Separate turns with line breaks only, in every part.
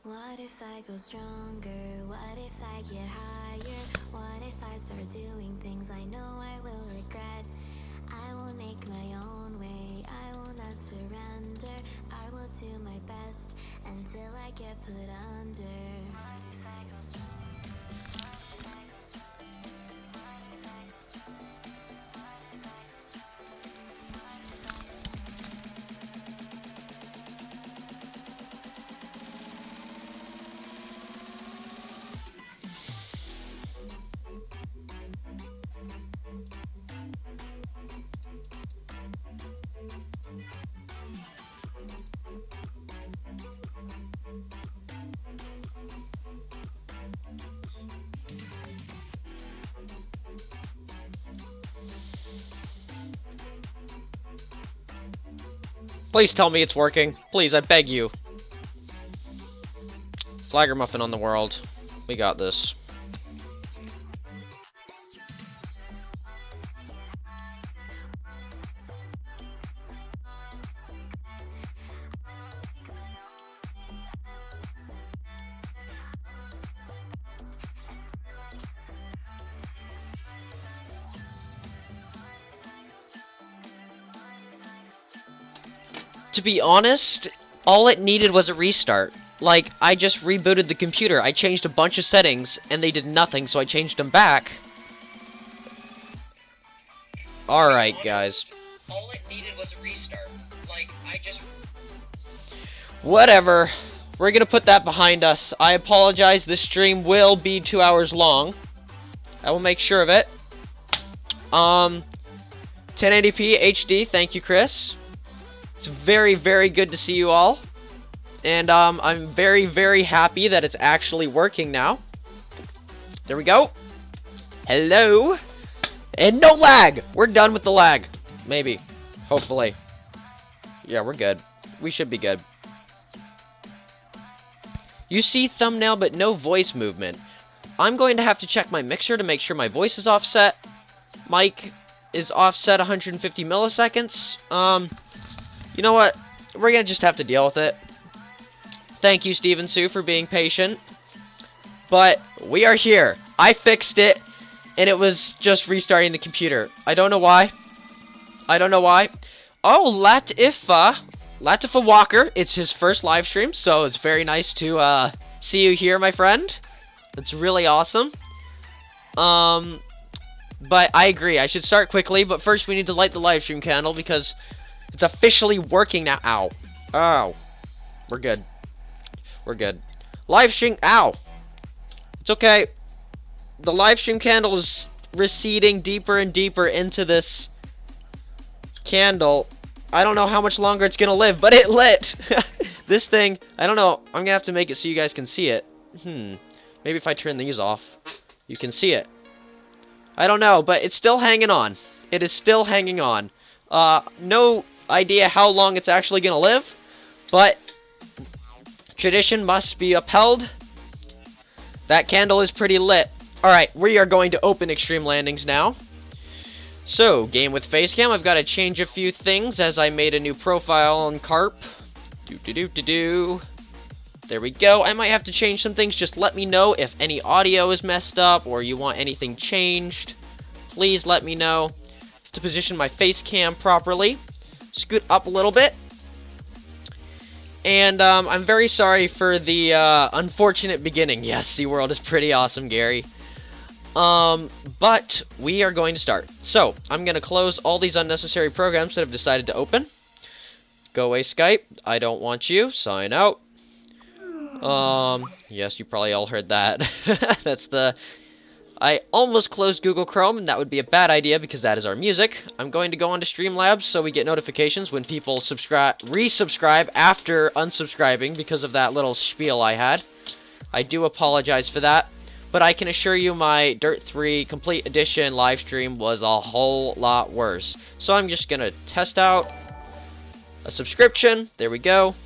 What if I go stronger? What if I get higher? What if I start doing things I know I will regret? I will make my own way, I will not surrender. I will do my best until I get put under. What if I go stronger? What if I go stronger? What if I go stronger? What if I go stronger? What if I go stronger?
Please tell me it's working. Please, I beg you. Flagger Muffin on the world. We got this. To be honest, all it needed was a restart. Like, I just rebooted the computer. I changed a bunch of settings, and they did nothing, so I changed them back. Alright, guys. All it needed was a restart. Like, I just... Whatever. We're gonna put that behind us. I apologize, this stream will be 2 hours long. I will make sure of it. 1080p HD, thank you, Chris. It's very, very good to see you all. And I'm very, very happy that it's actually working now. There we go. Hello. And no lag. We're done with the lag. Maybe. Hopefully. Yeah, we're good. We should be good. You see thumbnail but no voice movement. I'm going to have to check my mixer to make sure my voice is offset. Mic is offset 150 milliseconds. You know what? We're gonna just have to deal with it. Thank you, Steven Sue, for being patient. But we are here. I fixed it, and it was just restarting the computer. I don't know why. I don't know why. Oh, Latifa Walker. It's his first live stream, so it's very nice to see you here, my friend. That's really awesome. But I agree. I should start quickly, but first we need to light the live stream candle because it's officially working now. Ow. Ow. We're good. We're good. Live stream. Ow. It's okay. The live stream candle is receding deeper and deeper into this candle. I don't know how much longer it's gonna live, but it lit. This thing, I don't know. I'm gonna have to make it so you guys can see it. Maybe if I turn these off, you can see it. I don't know, but it's still hanging on. It is still hanging on. No idea how long it's actually gonna live, but tradition must be upheld. That candle is pretty lit. Alright, we are going to open Extreme Landings now. So, game with Facecam. I've got to change a few things as I made a new profile on Carp. There we go. I might have to change some things. Just let me know if any audio is messed up or you want anything changed. Please let me know. To position my Facecam properly. Scoot up a little bit. And I'm very sorry for the unfortunate beginning. Yes, SeaWorld is pretty awesome, Gary. But we are going to start. So, I'm going to close all these unnecessary programs that I've decided to open. Go away, Skype. I don't want you. Sign out. Yes, you probably all heard that. That's the... I almost closed Google Chrome, and that would be a bad idea because that is our music. I'm going to go onto Streamlabs so we get notifications when people resubscribe after unsubscribing because of that little spiel I had. I do apologize for that, but I can assure you my Dirt 3 Complete Edition live stream was a whole lot worse. So I'm just going to test out a subscription. There we go.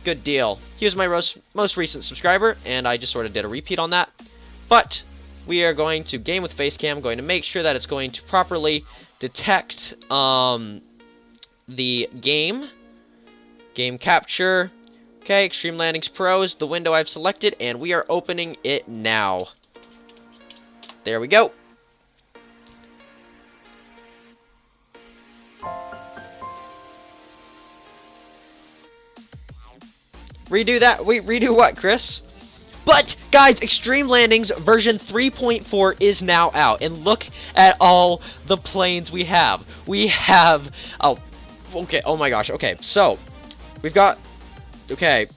Good deal. He was my most recent subscriber, and I just sort of did a repeat on that. But we are going to game with Facecam, going to make sure that it's going to properly detect the game capture. Okay, Extreme Landings Pro is the window I've selected, and we are opening it now. There we go. Redo that. Wait, redo what, Chris? But, guys, Extreme Landings version 3.4 is now out. And look at all the planes we have. We have... Oh, okay. Oh, my gosh. Okay, so, we've got... Okay.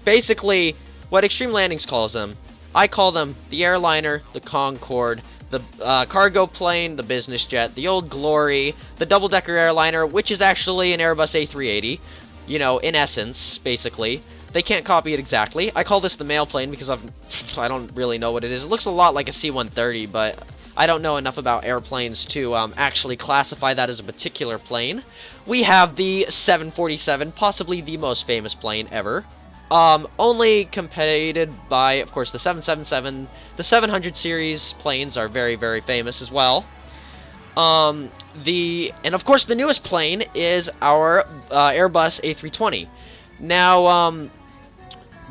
Basically, what Extreme Landings calls them, I call them the airliner, the Concorde, the cargo plane, the business jet, the Old Glory, the double-decker airliner, which is actually an Airbus A380. You know, in essence, basically. They can't copy it exactly. I call this the mail plane because I don't really know what it is. It looks a lot like a C-130, but I don't know enough about airplanes to actually classify that as a particular plane. We have the 747, possibly the most famous plane ever. Only competed by, of course, the 777. The 700 series planes are very, very famous as well. And of course, the newest plane is our Airbus A320. Now,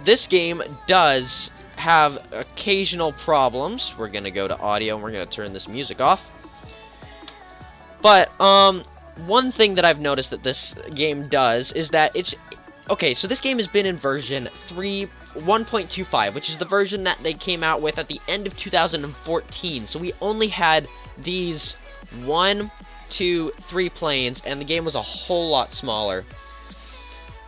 this game does have occasional problems. We're going to go to audio, and we're going to turn this music off. But, one thing that I've noticed that this game does is that it's... Okay, so this game has been in version 1.25, which is the version that they came out with at the end of 2014. So we only had these 1, 2, 3 planes, and the game was a whole lot smaller.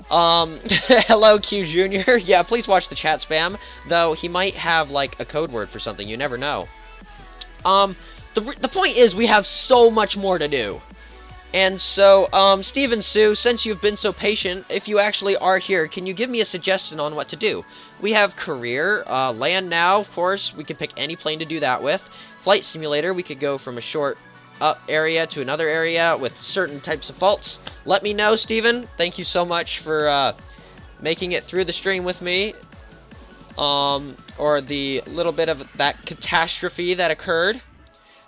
Hello, Q Jr. Yeah, please watch the chat spam, though he might have, like, a code word for something, you never know. The point is, we have so much more to do. And so, Steven Sue, since you've been so patient, if you actually are here, can you give me a suggestion on what to do? We have career, land now, of course, we could pick any plane to do that with. Flight simulator, we could go from a short up area to another area with certain types of faults. Let me know, Steven. Thank you so much for making it through the stream with me. Or the little bit of that catastrophe that occurred.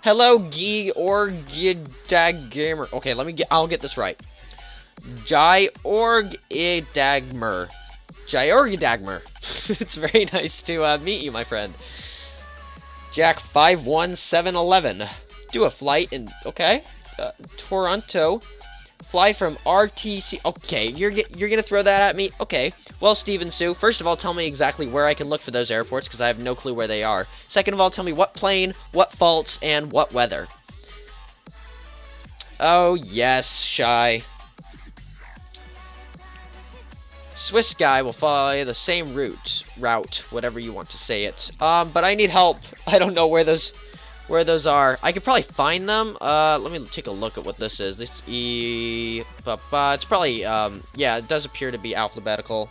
Hello, Georgidagmer. Okay, I'll get this right. Georgidagmer. Georgidagmer. It's very nice to meet you, my friend. Jack 51711. Do a flight in, okay, Toronto, fly from RTC, okay, you're gonna throw that at me, okay, well, Steven Sue, first of all, tell me exactly where I can look for those airports, because I have no clue where they are. Second of all, tell me what plane, what faults, and what weather. Oh, yes, Shy. Swiss guy will follow the same route, whatever you want to say it, but I need help. I don't know where those are. I could probably find them. Let me take a look at what this is. This it's probably, yeah, it does appear to be alphabetical.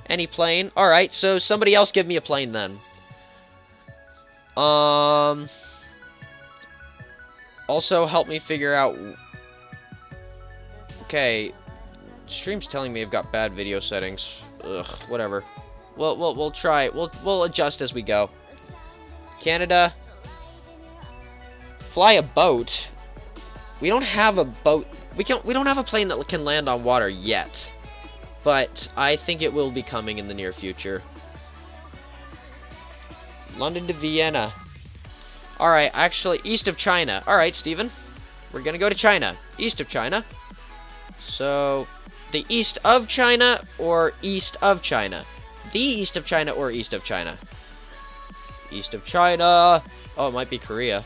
Any plane? Alright, so somebody else give me a plane then. Also, help me figure out... Okay. Stream's telling me I've got bad video settings. Ugh, whatever. We'll try. We'll adjust as we go. Canada... Fly a boat. We don't have a boat. We don't have a plane that can land on water yet. But I think it will be coming in the near future. London to Vienna. Alright, actually, east of China. Alright, Steven. We're gonna go to China. East of China. So, the east of China or east of China? The east of China or east of China? East of China. Oh, it might be Korea.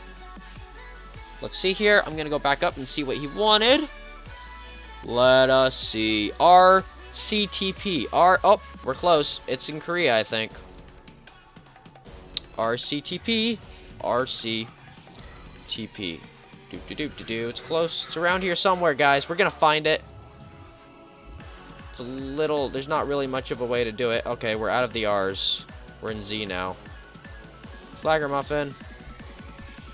Let's see here. I'm going to go back up and see what he wanted. Let us see. RCTP. Oh, we're close. It's in Korea, I think. RCTP. RCTP. It's close. It's around here somewhere, guys. We're going to find it. It's a little... There's not really much of a way to do it. Okay, we're out of the R's. We're in Z now. Flagger Muffin.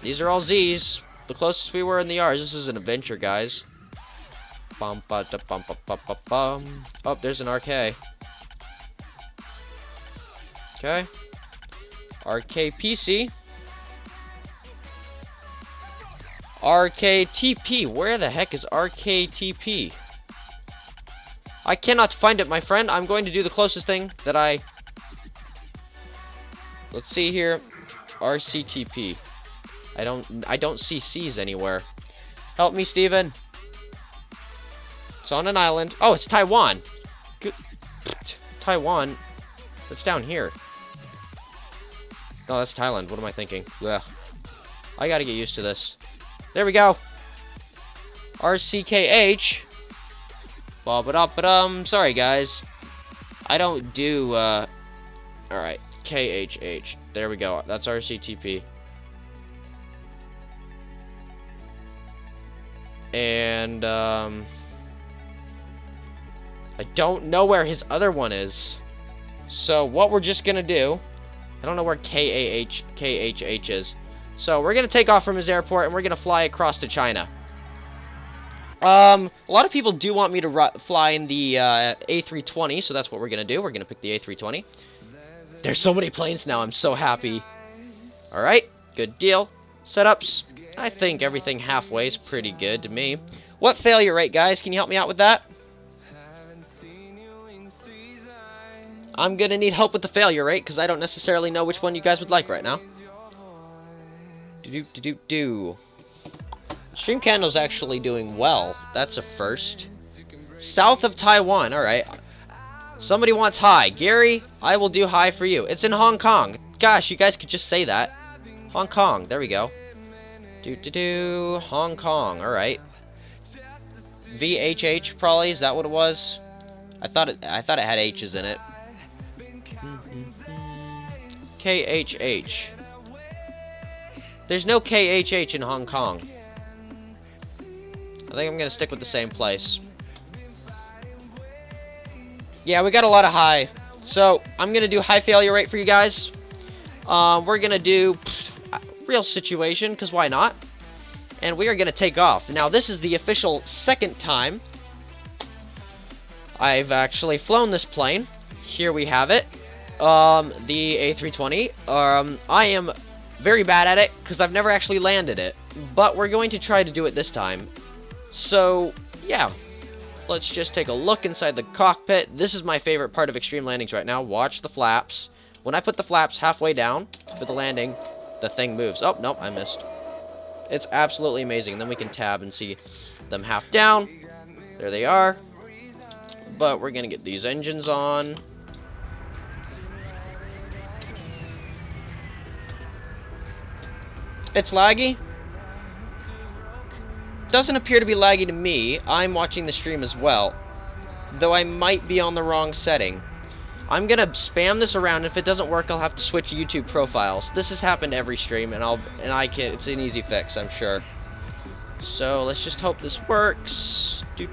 These are all Z's. The closest we were in the R's. This is an adventure, guys. Bum, ba, da, bum, ba, ba, ba, bum. Oh, there's an RK. Okay. RKPC. RKTP. Where the heck is RKTP? I cannot find it, my friend. I'm going to do the closest thing that I... Let's see here. RCTP. I don't see C's anywhere. Help me, Steven. It's on an island. Oh, it's Taiwan. Good. Taiwan. It's down here. No, that's Thailand. What am I thinking? Ugh. I gotta get used to this. There we go. RCKH. Ba-ba-da-ba-dum. Sorry, guys. I don't do, Alright. KHH. There we go. That's RCTP. And, I don't know where his other one is. So, what we're just gonna do... I don't know where KHH is. So, we're gonna take off from his airport, and we're gonna fly across to China. A lot of people do want me to fly in the, A320, so that's what we're gonna do. We're gonna pick the A320. There's so many planes now, I'm so happy. Alright, good deal. Setups. I think everything halfway is pretty good to me. What failure rate, guys? Can you help me out with that? I'm gonna need help with the failure rate, because I don't necessarily know which one you guys would like right now. Stream Candle's actually doing well. That's a first. South of Taiwan, alright. Somebody wants high. Gary, I will do high for you. It's in Hong Kong. Gosh, you guys could just say that. Hong Kong, there we go. Hong Kong, alright. VHH probably, is that what it was? I thought it had H's in it. KHH. There's no KHH in Hong Kong. I think I'm gonna stick with the same place. Yeah, we got a lot of high. So, I'm gonna do high failure rate for you guys. We're gonna do real situation, because why not? And we are gonna take off. Now, this is the official second time I've actually flown this plane. Here we have it. The A320. I am very bad at it, because I've never actually landed it. But we're going to try to do it this time. So, yeah. Let's just take a look inside the cockpit. This is my favorite part of extreme landings right now. Watch the flaps. When I put the flaps halfway down for the landing, the thing moves. Oh, nope, I missed. It's absolutely amazing. And then we can tab and see them half down. There they are. But we're going to get these engines on. It's laggy. Doesn't appear to be laggy to me. I'm watching the stream as well, though I might be on the wrong setting. I'm gonna spam this around. If it doesn't work, I'll have to switch YouTube profiles. This has happened every stream, and I can. It's an easy fix, I'm sure. So let's just hope this works. It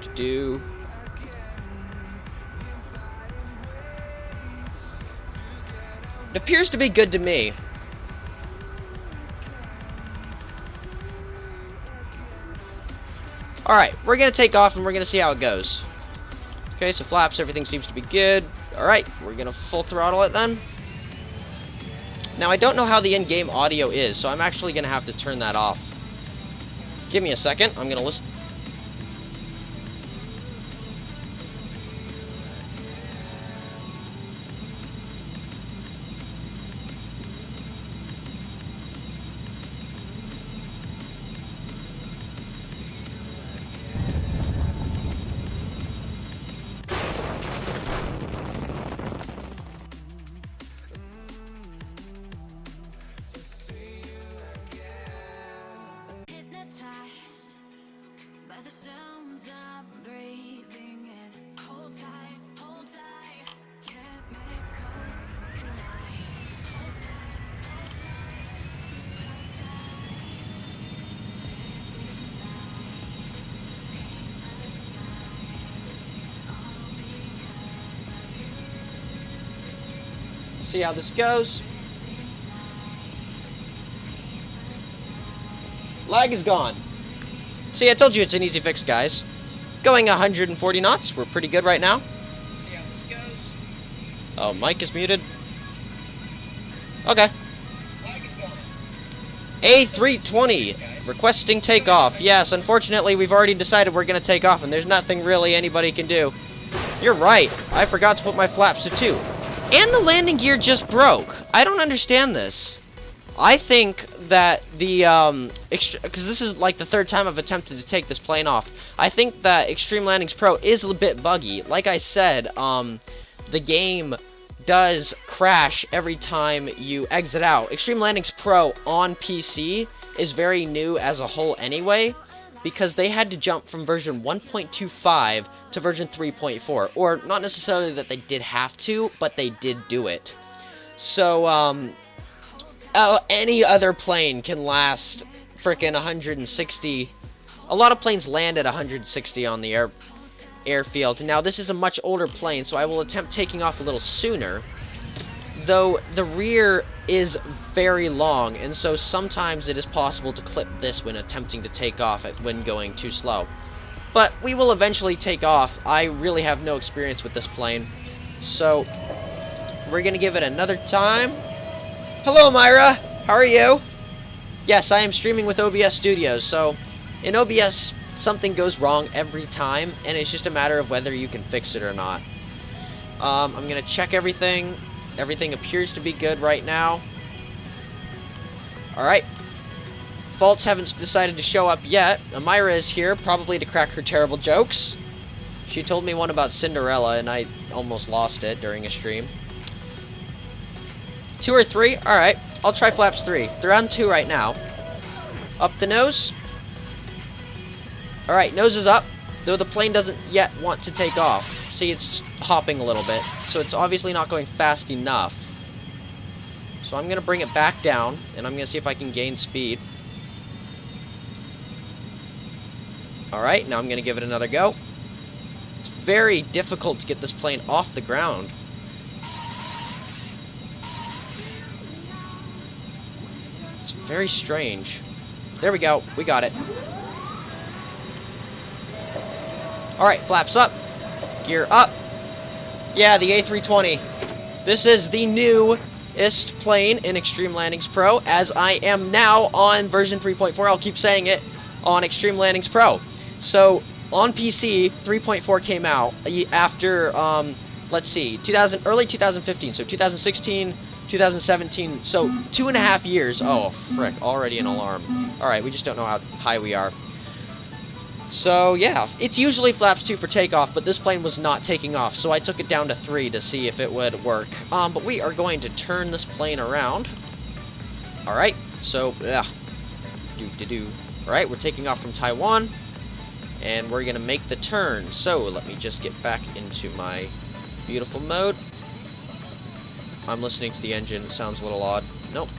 appears to be good to me. Alright, we're going to take off and we're going to see how it goes. Okay, so flaps, everything seems to be good. Alright, we're going to full throttle it then. Now, I don't know how the in-game audio is, so I'm actually going to have to turn that off. Give me a second. I'm going to listen. See how this goes. Lag is gone. See, I told you it's an easy fix, guys. Going 140 knots. We're pretty good right now. See how this goes. Oh, mic is muted. Okay. Lag is gone. A320 requesting takeoff. Yes, unfortunately, we've already decided we're going to take off, and there's nothing really anybody can do. You're right. I forgot to put my flaps to 2. And the landing gear just broke. I don't understand this. I think that the, because this is like the 3rd time I've attempted to take this plane off. I think that Extreme Landings Pro is a bit buggy. Like I said, the game does crash every time you exit out. Extreme Landings Pro on PC is very new as a whole anyway, because they had to jump from version 1.25 to version 3.4. Or, not necessarily that they did have to, but they did do it. So, any other plane can last frickin' 160. A lot of planes land at 160 on the airfield. Now, this is a much older plane, so I will attempt taking off a little sooner. Though the rear is very long, and so sometimes it is possible to clip this when attempting to take off when going too slow. But we will eventually take off. I really have no experience with this plane. So, we're going to give it another time. Hello, Myra. How are you? Yes, I am streaming with OBS Studios, so in OBS, something goes wrong every time, and it's just a matter of whether you can fix it or not. I'm going to check everything. Everything appears to be good right now. Alright. Faults haven't decided to show up yet. Myra is here, probably to crack her terrible jokes. She told me one about Cinderella, and I almost lost it during a stream. 2 or 3? Alright. I'll try flaps 3. They're on 2 right now. Up the nose. Alright, nose is up, though the plane doesn't yet want to take off. See, it's hopping a little bit, so it's obviously not going fast enough. So I'm going to bring it back down, and I'm going to see if I can gain speed. Alright, now I'm going to give it another go. It's very difficult to get this plane off the ground. It's very strange. There we go. We got it. Alright, flaps up. Gear up. Yeah, the A320. This is the newest plane in Extreme Landings Pro, as I am now on version 3.4. I'll keep saying it, on Extreme Landings Pro. So, on PC, 3.4 came out after, let's see, early 2015. So, 2016, 2017. So, 2.5 years. Oh, frick, already an alarm. Alright, we just don't know how high we are. So, yeah, it's usually flaps 2 for takeoff, but this plane was not taking off, so I took it down to 3 to see if it would work. But we are going to turn this plane around. Alright, so, Alright, we're taking off from Taiwan, and we're going to make the turn. So, let me just get back into my beautiful mode. I'm listening to the engine. It sounds a little odd. Nope.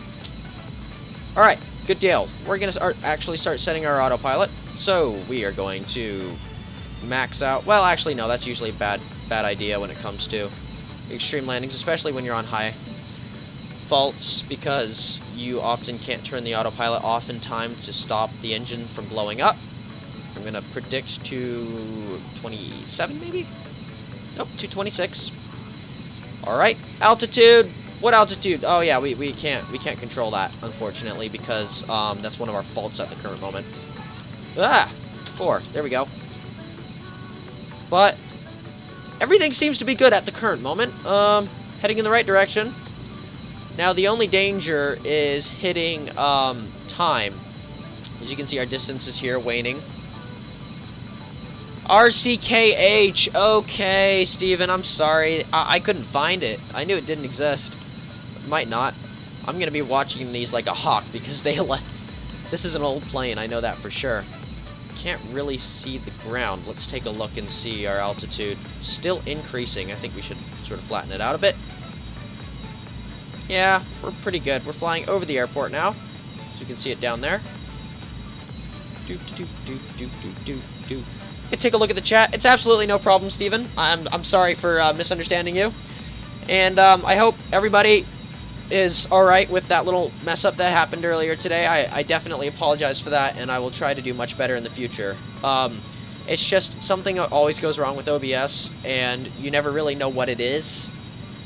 Alright, good deal. We're going to actually start setting our autopilot. So, we are going to max out. Well, actually, no, that's usually a bad idea when it comes to extreme landings, especially when you're on high faults, because you often can't turn the autopilot off in time to stop the engine from blowing up. I'm going to predict to 27, maybe? Nope, 226. Alright, altitude. What altitude? Oh, yeah, we can't control that, unfortunately, because that's one of our faults at the current moment. 4. There we go. But everything seems to be good at the current moment. Heading in the right direction. Now, the only danger is hitting time. As you can see, our distance is here, waning. RCKH. Okay, Steven, I'm sorry. I couldn't find it. I knew it didn't exist. It might not. I'm going to be watching these like a hawk because they this is an old plane. I know that for sure. Can't really see the ground. Let's take a look and see our altitude. Still increasing. I think we should sort of flatten it out a bit. Yeah, we're pretty good. We're flying over the airport now. So you can see it down there. Take a look at the chat. It's absolutely no problem, Steven. I'm sorry for misunderstanding you. And I hope everybody is alright with that little mess up that happened earlier today. I definitely apologize for that, and I will try to do much better in the future. It's just something that always goes wrong with OBS, and you never really know what it is.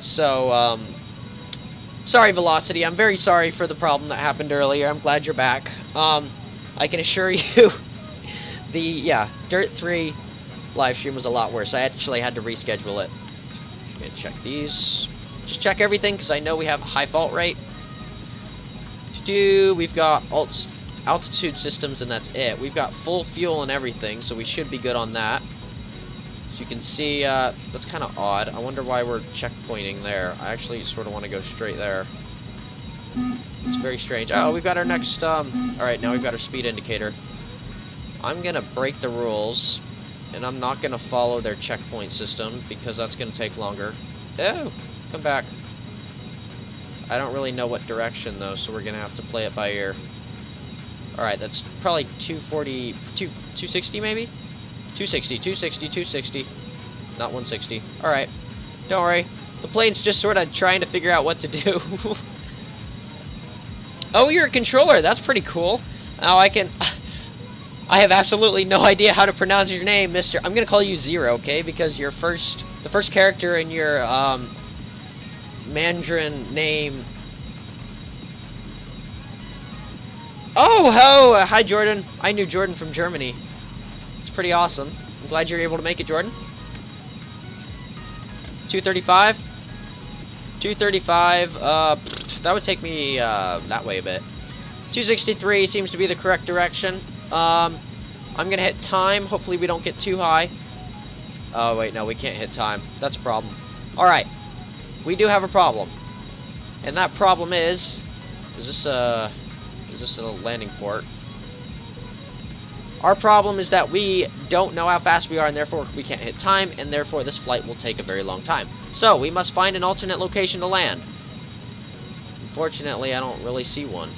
So, sorry, Velocity. I'm very sorry for the problem that happened earlier. I'm glad you're back. I can assure you, Dirt 3 live stream was a lot worse. I actually had to reschedule it. I'm gonna check these. Just check everything because I know we have a high fault rate. We've got altitude systems and that's it. We've got full fuel and everything, so we should be good on that. As you can see, that's kind of odd. I wonder why we're checkpointing there. I actually sort of want to go straight there. It's very strange. Oh, we've got our next, alright, now we've got our speed indicator. I'm gonna break the rules, and I'm not gonna follow their checkpoint system, because that's gonna take longer. Oh, come back. I don't really know what direction, though, so we're gonna have to play it by ear. Alright, that's probably 260 maybe? 260. Not 160. Alright. Don't worry. The plane's just sort of trying to figure out what to do. Oh, you're a controller. That's pretty cool. Now I have absolutely no idea how to pronounce your name, Mr. I'm gonna call you Zero, okay? Because the first character in your, Mandarin name. Oh, hi, Jordan. I knew Jordan from Germany. It's pretty awesome. I'm glad you're able to make it, Jordan. 235. 235. That would take me that way a bit. 263 seems to be the correct direction. I'm gonna hit time. Hopefully we don't get too high. Oh wait, no, we can't hit time. That's a problem. All right, we do have a problem, and that problem is this a landing port? Our problem is that we don't know how fast we are, and therefore we can't hit time, and therefore this flight will take a very long time. So we must find an alternate location to land. Unfortunately, I don't really see one.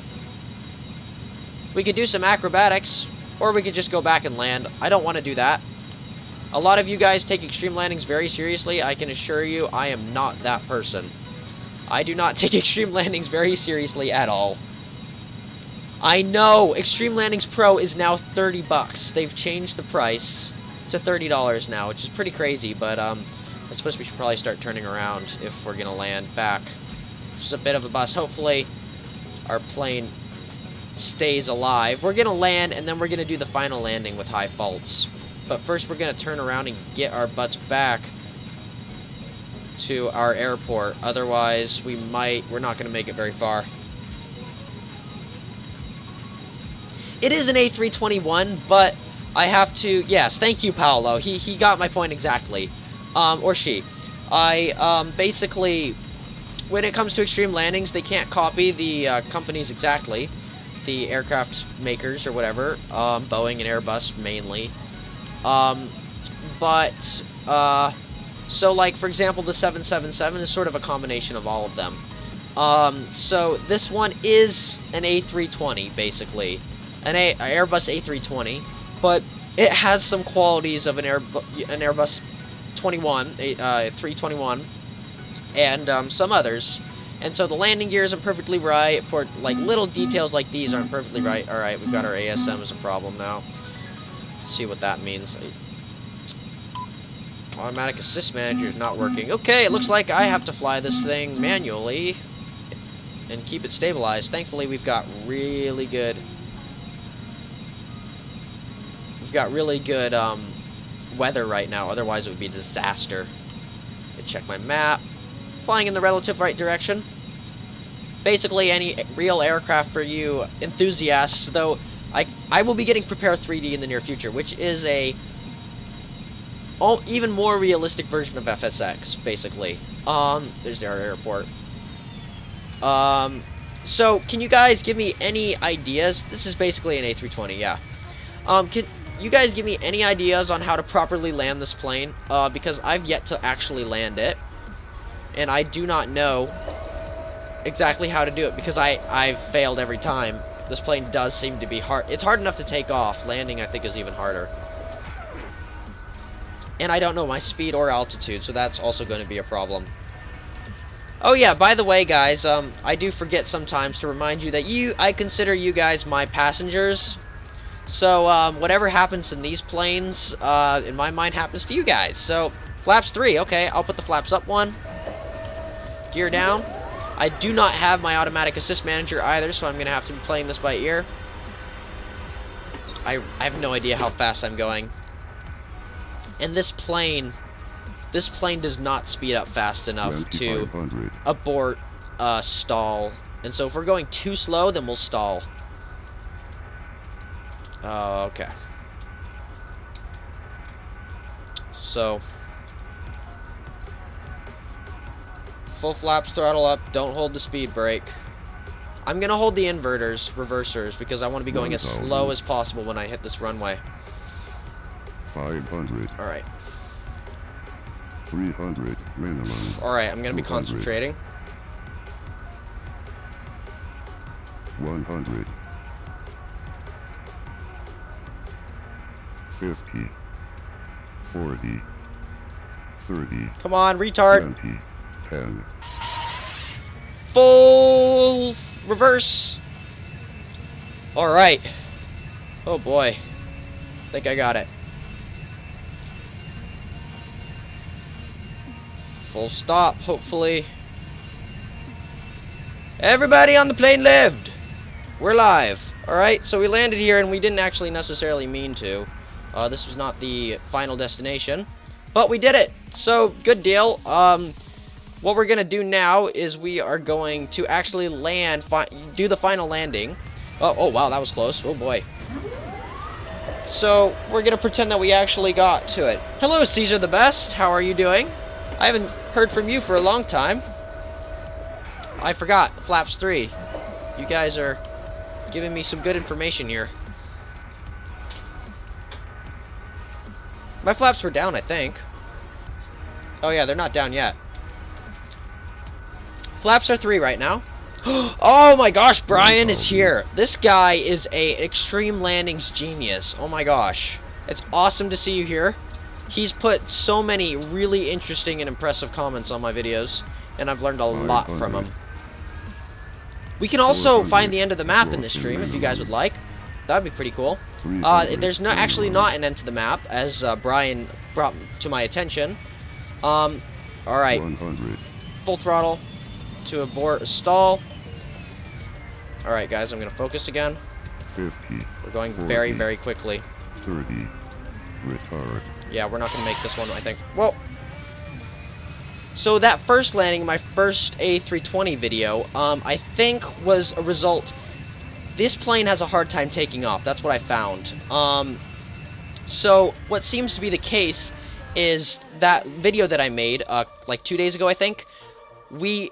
We could do some acrobatics, or we could just go back and land. I don't want to do that. A lot of you guys take extreme landings very seriously. I can assure you I am not that person. I do not take extreme landings very seriously at all. I know Extreme Landings Pro is now 30 bucks. They've changed the price to $30 now, which is pretty crazy, but I suppose we should probably start turning around if we're going to land back. This is a bit of a bust. Hopefully our plane stays alive. We're going to land, and then we're going to do the final landing with high faults. But first we're going to turn around and get our butts back to our airport. Otherwise, we're not going to make it very far. It is an A321, but I have to... Yes, thank you, Paolo. He got my point exactly. Or she. Basically, when it comes to extreme landings, they can't copy the companies exactly. The aircraft makers or whatever. Boeing and Airbus, mainly. So, like, for example, the 777 is sort of a combination of all of them. So, this one is an A320, basically. An Airbus A320, but it has some qualities of an Airbus 321, and some others. And so the landing gear isn't perfectly right. For like little details like these aren't perfectly right. All right, we've got our ASM as a problem now. Let's see what that means. Automatic assist manager is not working. Okay, it looks like I have to fly this thing manually and keep it stabilized. Thankfully, we've got really good. Weather right now, otherwise it would be a disaster. Check my map. Flying in the relative right direction. Basically any real aircraft for you enthusiasts, though I will be getting Prepare 3D in the near future, which is a even more realistic version of FSX, basically. There's our airport. So can you guys give me any ideas? This is basically an A320, yeah. Can you guys give me any ideas on how to properly land this plane? Because I've yet to actually land it. And I do not know exactly how to do it because I've failed every time. This plane does seem to be hard. It's hard enough to take off. Landing, I think, is even harder. And I don't know my speed or altitude, so that's also going to be a problem. Oh yeah, by the way, guys, I do forget sometimes to remind you that I consider you guys my passengers. So, whatever happens in these planes, in my mind, happens to you guys. So, flaps 3, okay, I'll put the flaps up 1. Gear down. I do not have my automatic assist manager either, so I'm going to have to be playing this by ear. I have no idea how fast I'm going. And this plane does not speed up fast enough to
2500.
abort stall. And so if we're going too slow, then we'll stall. Okay. So, full flaps, throttle up, don't hold the speed brake. I'm gonna hold the reversers, because I want to be going as slow as possible when I hit this runway.
500.
Alright.
300 minimum.
Alright, I'm gonna be
200.
concentrating.
100. 50. 40. 30.
Come on, retard.
20. 10.
Full reverse. Alright. Oh boy. I think I got it. Full stop, hopefully. Everybody on the plane lived. We're live. Alright, so we landed here and we didn't actually necessarily mean to. This was not the final destination. But we did it. So, good deal. What we're going to do now is we are going to actually do the final landing. Oh, wow, that was close. Oh, boy. So, we're going to pretend that we actually got to it. Hello, Caesar the Best. How are you doing? I haven't heard from you for a long time. I forgot. Flaps 3. You guys are giving me some good information here. My flaps were down, I think. Oh, yeah, they're not down yet. Flaps are 3 right now. Oh my gosh, Brian is here. This guy is a extreme landings genius. Oh my gosh. It's awesome to see you here. He's put so many really interesting and impressive comments on my videos, and I've learned a lot from him. We can also find the end of the map in this stream if you guys would like. That'd be pretty cool. There's actually not an end to the map, as Brian brought to my attention. Alright.
100.
Full throttle to abort a stall. Alright, guys, I'm going to focus again.
50.
We're going
40,
very, very quickly.
30. Retard.
Yeah, we're not going to make this one, I think. Well, so that first landing, my first A320 video, I think was a result. This plane has a hard time taking off. That's what I found. So what seems to be the case is that video that I made, like 2 days ago, I think, we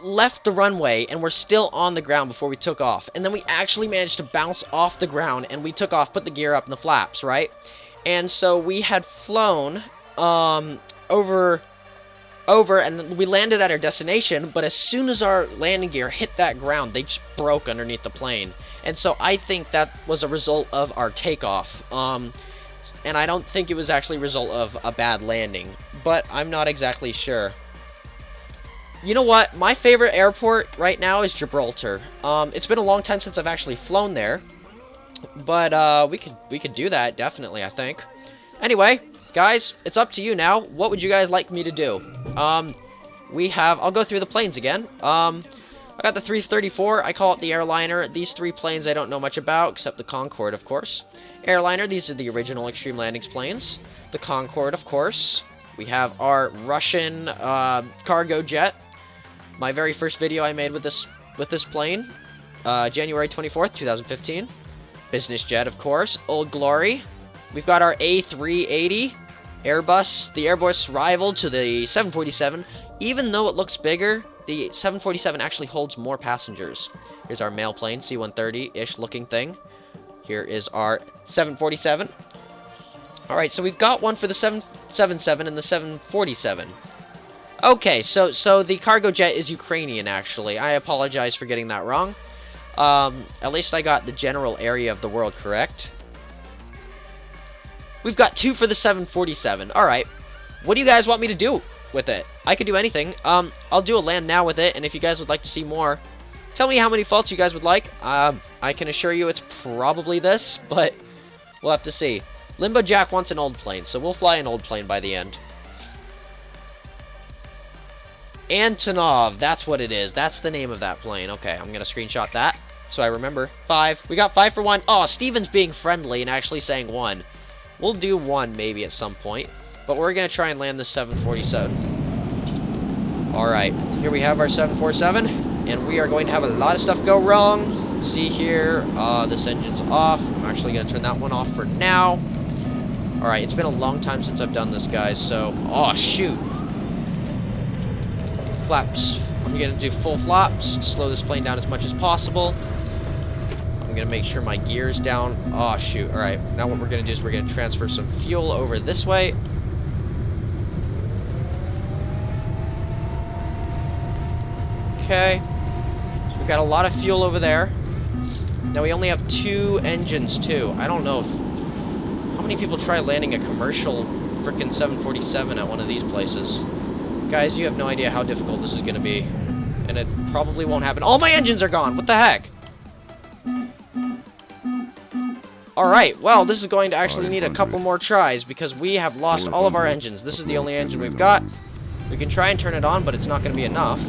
left the runway and we're still on the ground before we took off. And then we actually managed to bounce off the ground and we took off, put the gear up in the flaps, right? And so we had flown over and then we landed at our destination, but as soon as our landing gear hit that ground, they just broke underneath the plane. And so I think that was a result of our takeoff. And I don't think it was actually a result of a bad landing, but I'm not exactly sure. You know what? My favorite airport right now is Gibraltar. It's been a long time since I've actually flown there, but we could do that definitely, I think. Anyway, guys, it's up to you now. What would you guys like me to do? I'll go through the planes again. I got the 334. I call it the airliner. These 3 planes I don't know much about, except the Concorde, of course. Airliner, these are the original Extreme Landings planes. The Concorde, of course. We have our Russian cargo jet. My very first video I made with this plane, January 24th, 2015. Business jet, of course. Old Glory. We've got our A380 Airbus, the Airbus rival to the 747. Even though it looks bigger, the 747 actually holds more passengers. Here's our mail plane, C-130-ish looking thing. Here is our 747. Alright, so we've got one for the 777 and the 747. Okay, so the cargo jet is Ukrainian, actually. I apologize for getting that wrong. At least I got the general area of the world correct. We've got 2 for the 747. Alright. What do you guys want me to do with it? I could do anything. I'll do a land now with it, and if you guys would like to see more, tell me how many faults you guys would like. I can assure you it's probably this, but we'll have to see. Limbo Jack wants an old plane, so we'll fly an old plane by the end. Antonov, that's what it is. That's the name of that plane. Okay, I'm going to screenshot that so I remember. 5. We got 5 for 1. Oh, Steven's being friendly and actually saying 1. We'll do one maybe at some point, but we're gonna try and land the 747. All right, here we have our 747, and we are going to have a lot of stuff go wrong. See here, this engine's off. I'm actually gonna turn that one off for now. All right, it's been a long time since I've done this, guys. So, oh shoot, flaps. I'm gonna do full flops to slow this plane down as much as possible. I'm gonna make sure my gear's down. Oh shoot, alright. Now what we're gonna do is we're gonna transfer some fuel over this way. Okay. So we've got a lot of fuel over there. Now we only have 2 engines too. I don't know if... How many people try landing a commercial frickin' 747 at one of these places? Guys, you have no idea how difficult this is gonna be. And it probably won't happen. All my engines are gone! What the heck? Alright, well, this is going to actually need a couple more tries because we have lost all of our engines. This is the only engine we've got. We can try and turn it on, but it's not going to be enough.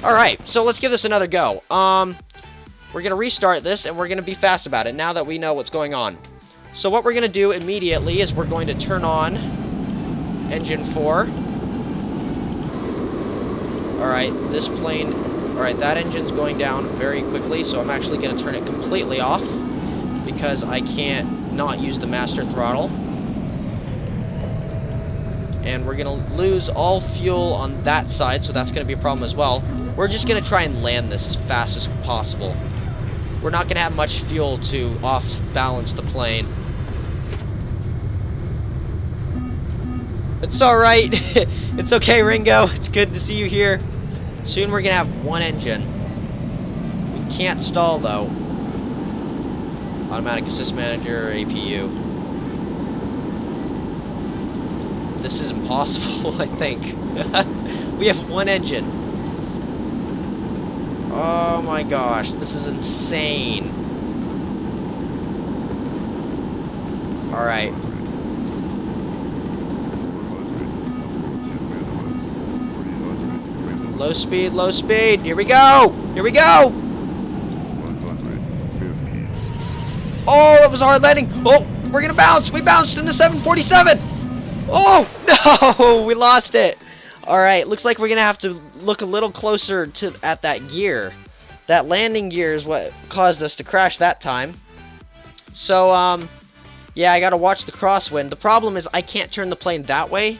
Alright, so let's give this another go. We're going to restart this, and we're going to be fast about it now that we know what's going on. So what we're going to do immediately is we're going to turn on engine 4. Alright, this plane... Alright, that engine's going down very quickly, so I'm actually going to turn it completely off because I can't not use the master throttle. And we're going to lose all fuel on that side, so that's going to be a problem as well. We're just going to try and land this as fast as possible. We're not going to have much fuel to off-balance the plane. It's alright. It's okay, Ringo. It's good to see you here. Soon we're going to have 1 engine. We can't stall, though. Automatic Assist Manager, APU. This is impossible, I think. We have 1 engine. Oh my gosh, this is insane. Alright. Low speed, here we go! Here we go!
150.
Oh, that was a hard landing! Oh, we're gonna bounce! We bounced into 747! Oh, no! We lost it! Alright, looks like we're gonna have to look a little closer at that gear. That landing gear is what caused us to crash that time. So, yeah, I gotta watch the crosswind. The problem is I can't turn the plane that way.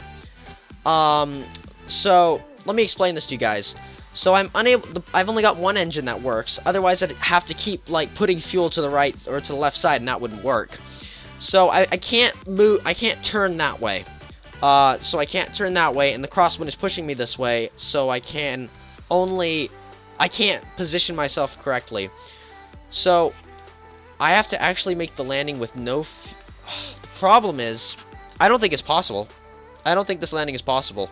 So... Let me explain this to you guys. So I've only got 1 engine that works. Otherwise, I'd have to keep, like, putting fuel to the right or to the left side, and that wouldn't work. So I can't move, I can't turn that way. So I can't turn that way, and the crosswind is pushing me this way, so I can't position myself correctly. So I have to actually make the landing with no... The problem is, I don't think it's possible. I don't think this landing is possible.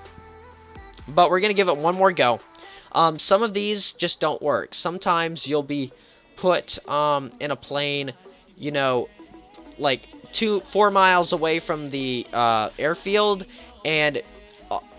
But we're going to give it one more go. Some of these just don't work. Sometimes you'll be put in a plane, you know, like 4 miles away from the airfield, and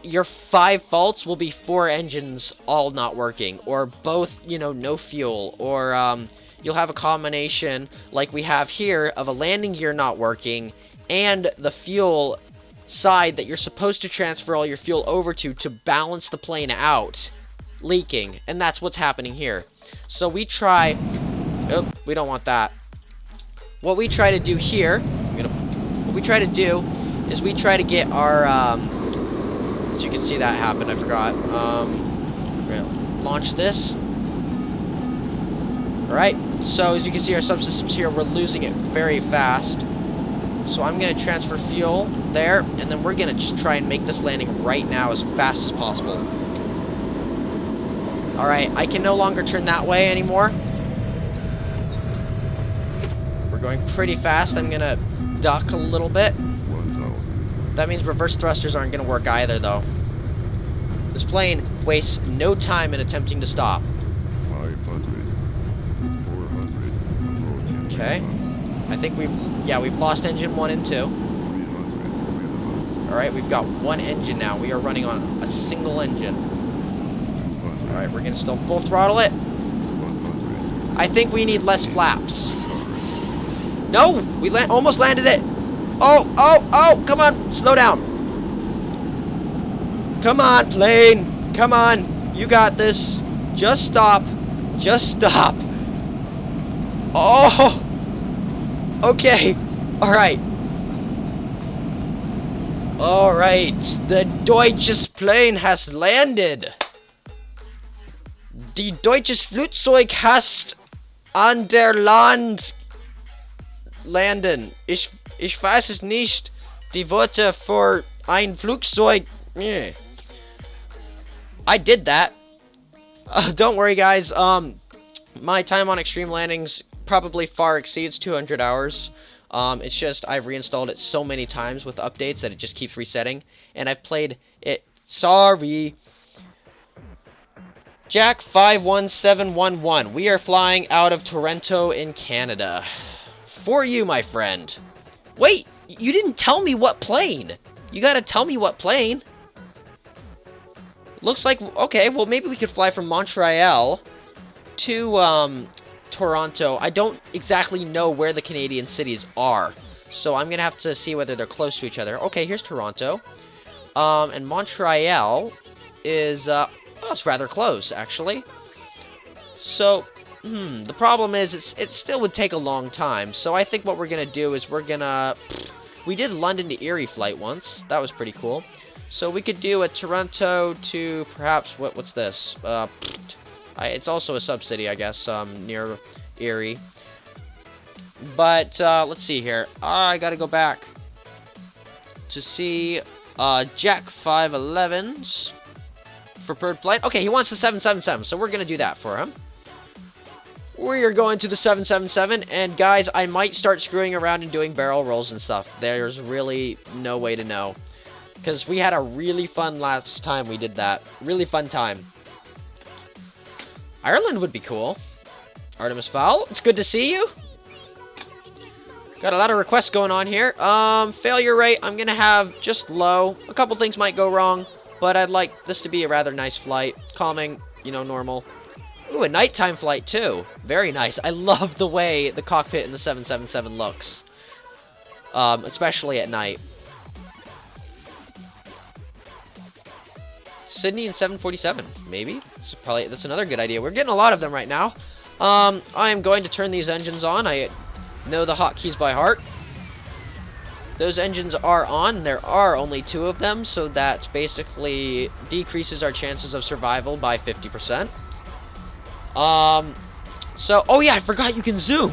your 5 faults will be 4 engines all not working, or both, you know, no fuel, or you'll have a combination like we have here of a landing gear not working and the fuel side that you're supposed to transfer all your fuel over to balance the plane out leaking, and that's what's happening here. So we try... Oh, we don't want that. What we try to do here... What we try to do is we try to get our... as you can see that happened, I forgot. We're gonna launch this. Alright, so as you can see our subsystems here, we're losing it very fast. So I'm going to transfer fuel there, and then we're going to just try and make this landing right now as fast as possible. Alright, I can no longer turn that way anymore. We're going pretty fast. I'm going to duck a little bit.
1000.
That means reverse thrusters aren't going to work either, though. This plane wastes no time in attempting to stop.
500. 400.
Okay. I think we've lost engine 1 and 2.
300.
Alright, we've got 1 engine now. We are running on a single engine. Alright, we're going to still full throttle it.
100.
I think we need less flaps. No! We almost landed it! Oh, oh, oh! Come on! Slow down! Come on, plane! Come on! You got this! Just stop! Just stop! Oh! Okay! Alright. Alright. The deutsches plane has landed! Die deutsches Flugzeug hast an der Land landen. Ich weiß es nicht. Die Worte für ein Flugzeug. Yeah. I did that. Don't worry, guys. My time on Extreme Landings probably far exceeds 200 hours. It's just I've reinstalled it so many times with updates that it just keeps resetting. And I've played it. Sorry. Jack 51711. We are flying out of Toronto in Canada. For you, my friend. Wait, you didn't tell me what plane. You gotta tell me what plane. Looks like, okay, well maybe we could fly from Montreal to Toronto. I don't exactly know where the Canadian cities are, so I'm gonna have to see whether they're close to each other. Okay, here's Toronto. And Montreal is, it's rather close, actually. So, the problem is, it still would take a long time. So I think what we're gonna do is we did London to Erie flight once. That was pretty cool. So we could do a Toronto to perhaps, what's this? It's also a sub-city, I guess, near Erie. But, let's see here. I gotta go back to see, Jack 511's preferred flight. Okay, he wants the 777, so we're gonna do that for him. We are going to the 777, and guys, I might start screwing around and doing barrel rolls and stuff. There's really no way to know. Because we had a really fun last time we did that. Really fun time. Ireland would be cool. Artemis Fowl, it's good to see you. Got a lot of requests going on here. Failure rate, I'm going to have just low. A couple things might go wrong, but I'd like this to be a rather nice flight. Calming, you know, normal. Ooh, a nighttime flight, too. Very nice. I love the way the cockpit in the 777 looks. Especially at night. Sydney and 747, maybe? That's another good idea. We're getting a lot of them right now. I am going to turn these engines on. I know the hotkeys by heart. Those engines are on. There are only 2 of them, so that basically decreases our chances of survival by 50%. Oh yeah, I forgot you can zoom.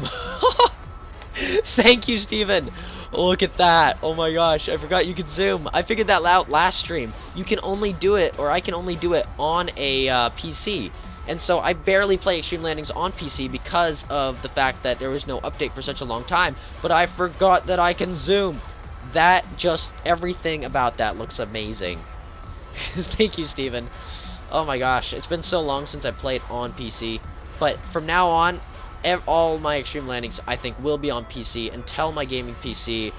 Thank you, Steven. Look at that. Oh my gosh, I forgot you could zoom. I figured that out last stream. You can only do it, or I can only do it on a PC. And so I barely play Extreme Landings on PC because of the fact that there was no update for such a long time. But I forgot that I can zoom. Everything about that looks amazing. Thank you, Steven. Oh my gosh, it's been so long since I played on PC. But from now on, all my Extreme Landings, I think, will be on PC until my gaming PC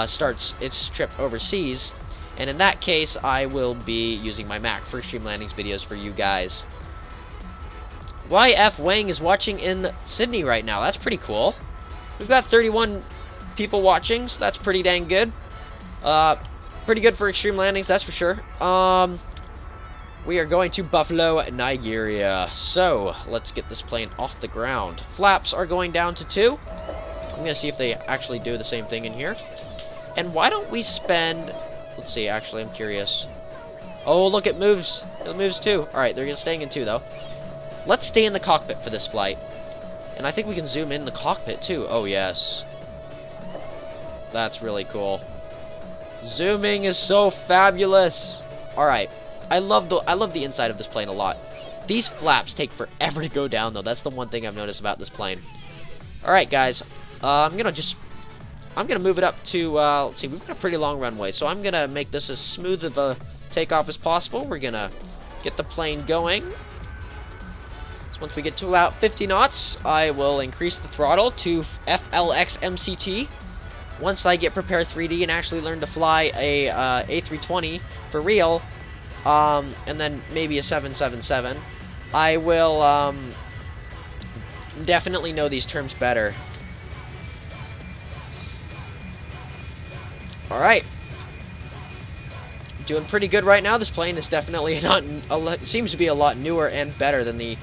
starts its trip overseas. And in that case, I will be using my Mac for Extreme Landings videos for you guys. YF Wang is watching in Sydney right now. That's pretty cool. We've got 31 people watching, so that's pretty dang good. Pretty good for Extreme Landings, that's for sure. We are going to Buffalo, Nigeria. So, let's get this plane off the ground. Flaps are going down to 2. I'm going to see if they actually do the same thing in here. And why don't we spend... Let's see, actually, I'm curious. Oh, look, it moves. It moves too. Alright, they're staying in 2, though. Let's stay in the cockpit for this flight. And I think we can zoom in the cockpit, too. Oh, yes. That's really cool. Zooming is so fabulous. Alright. I love the inside of this plane a lot. These flaps take forever to go down, though. That's the one thing I've noticed about this plane. Alright, guys. I'm gonna move it up to, let's see, we've got a pretty long runway, so I'm gonna make this as smooth of a takeoff as possible. We're gonna get the plane going. So once we get to about 50 knots, I will increase the throttle to FLX MCT. Once I get Prepare 3D and actually learn to fly a A320 for real, and then maybe a 777, I will definitely know these terms better. Alright. Doing pretty good right now. This plane is definitely not... seems to be a lot newer and better than the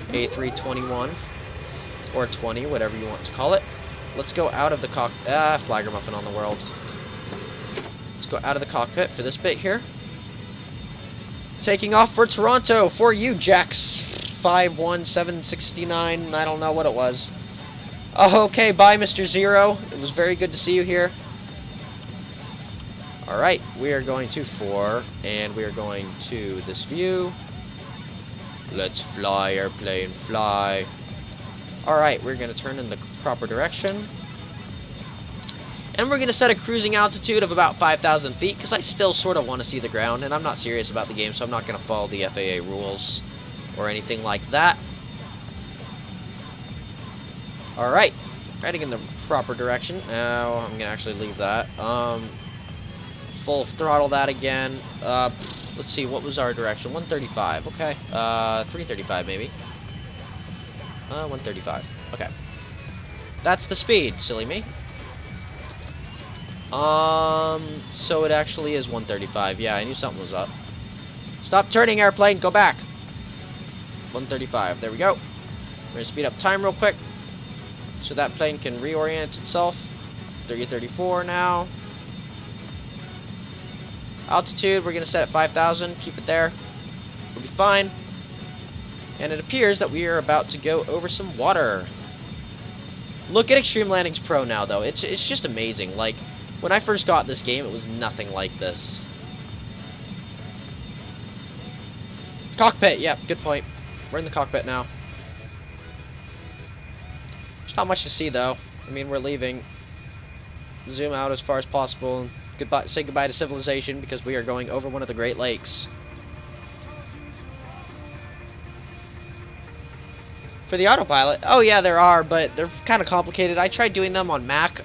A321. Or 20, whatever you want to call it. Let's go out of the flagger muffin on the world. Let's go out of the cockpit for this bit here. Taking off for Toronto for you, Jax 51769. I don't know what it was. Oh, okay, bye, Mr. Zero. It was very good to see you here. Alright, we are going to 4, and we are going to this view. Let's fly, airplane, fly. Alright, we're going to turn in the proper direction. And we're going to set a cruising altitude of about 5,000 feet, because I still sort of want to see the ground, and I'm not serious about the game, so I'm not going to follow the FAA rules or anything like that. Alright, heading in the proper direction. Now, I'm going to actually leave that. Full throttle that again. Let's see, what was our direction? 135, okay. 335 maybe. 135, okay. That's the speed, silly me. So it actually is 135. Yeah, I knew something was up. Stop turning, airplane. Go back. 135. There we go. We're going to speed up time real quick so that plane can reorient itself. 334 now. Altitude, we're going to set at 5,000. Keep it there. We'll be fine. And it appears that we are about to go over some water. Look at Extreme Landings Pro now, though. It's just amazing. Like, when I first got this game, it was nothing like this. Cockpit, yeah, good point. We're in the cockpit now. There's not much to see, though. I mean, we're leaving. Zoom out as far as possible. Goodbye. Say goodbye to civilization, because we are going over one of the Great Lakes. For the autopilot, oh yeah, there are, but they're kind of complicated. I tried doing them on Mac.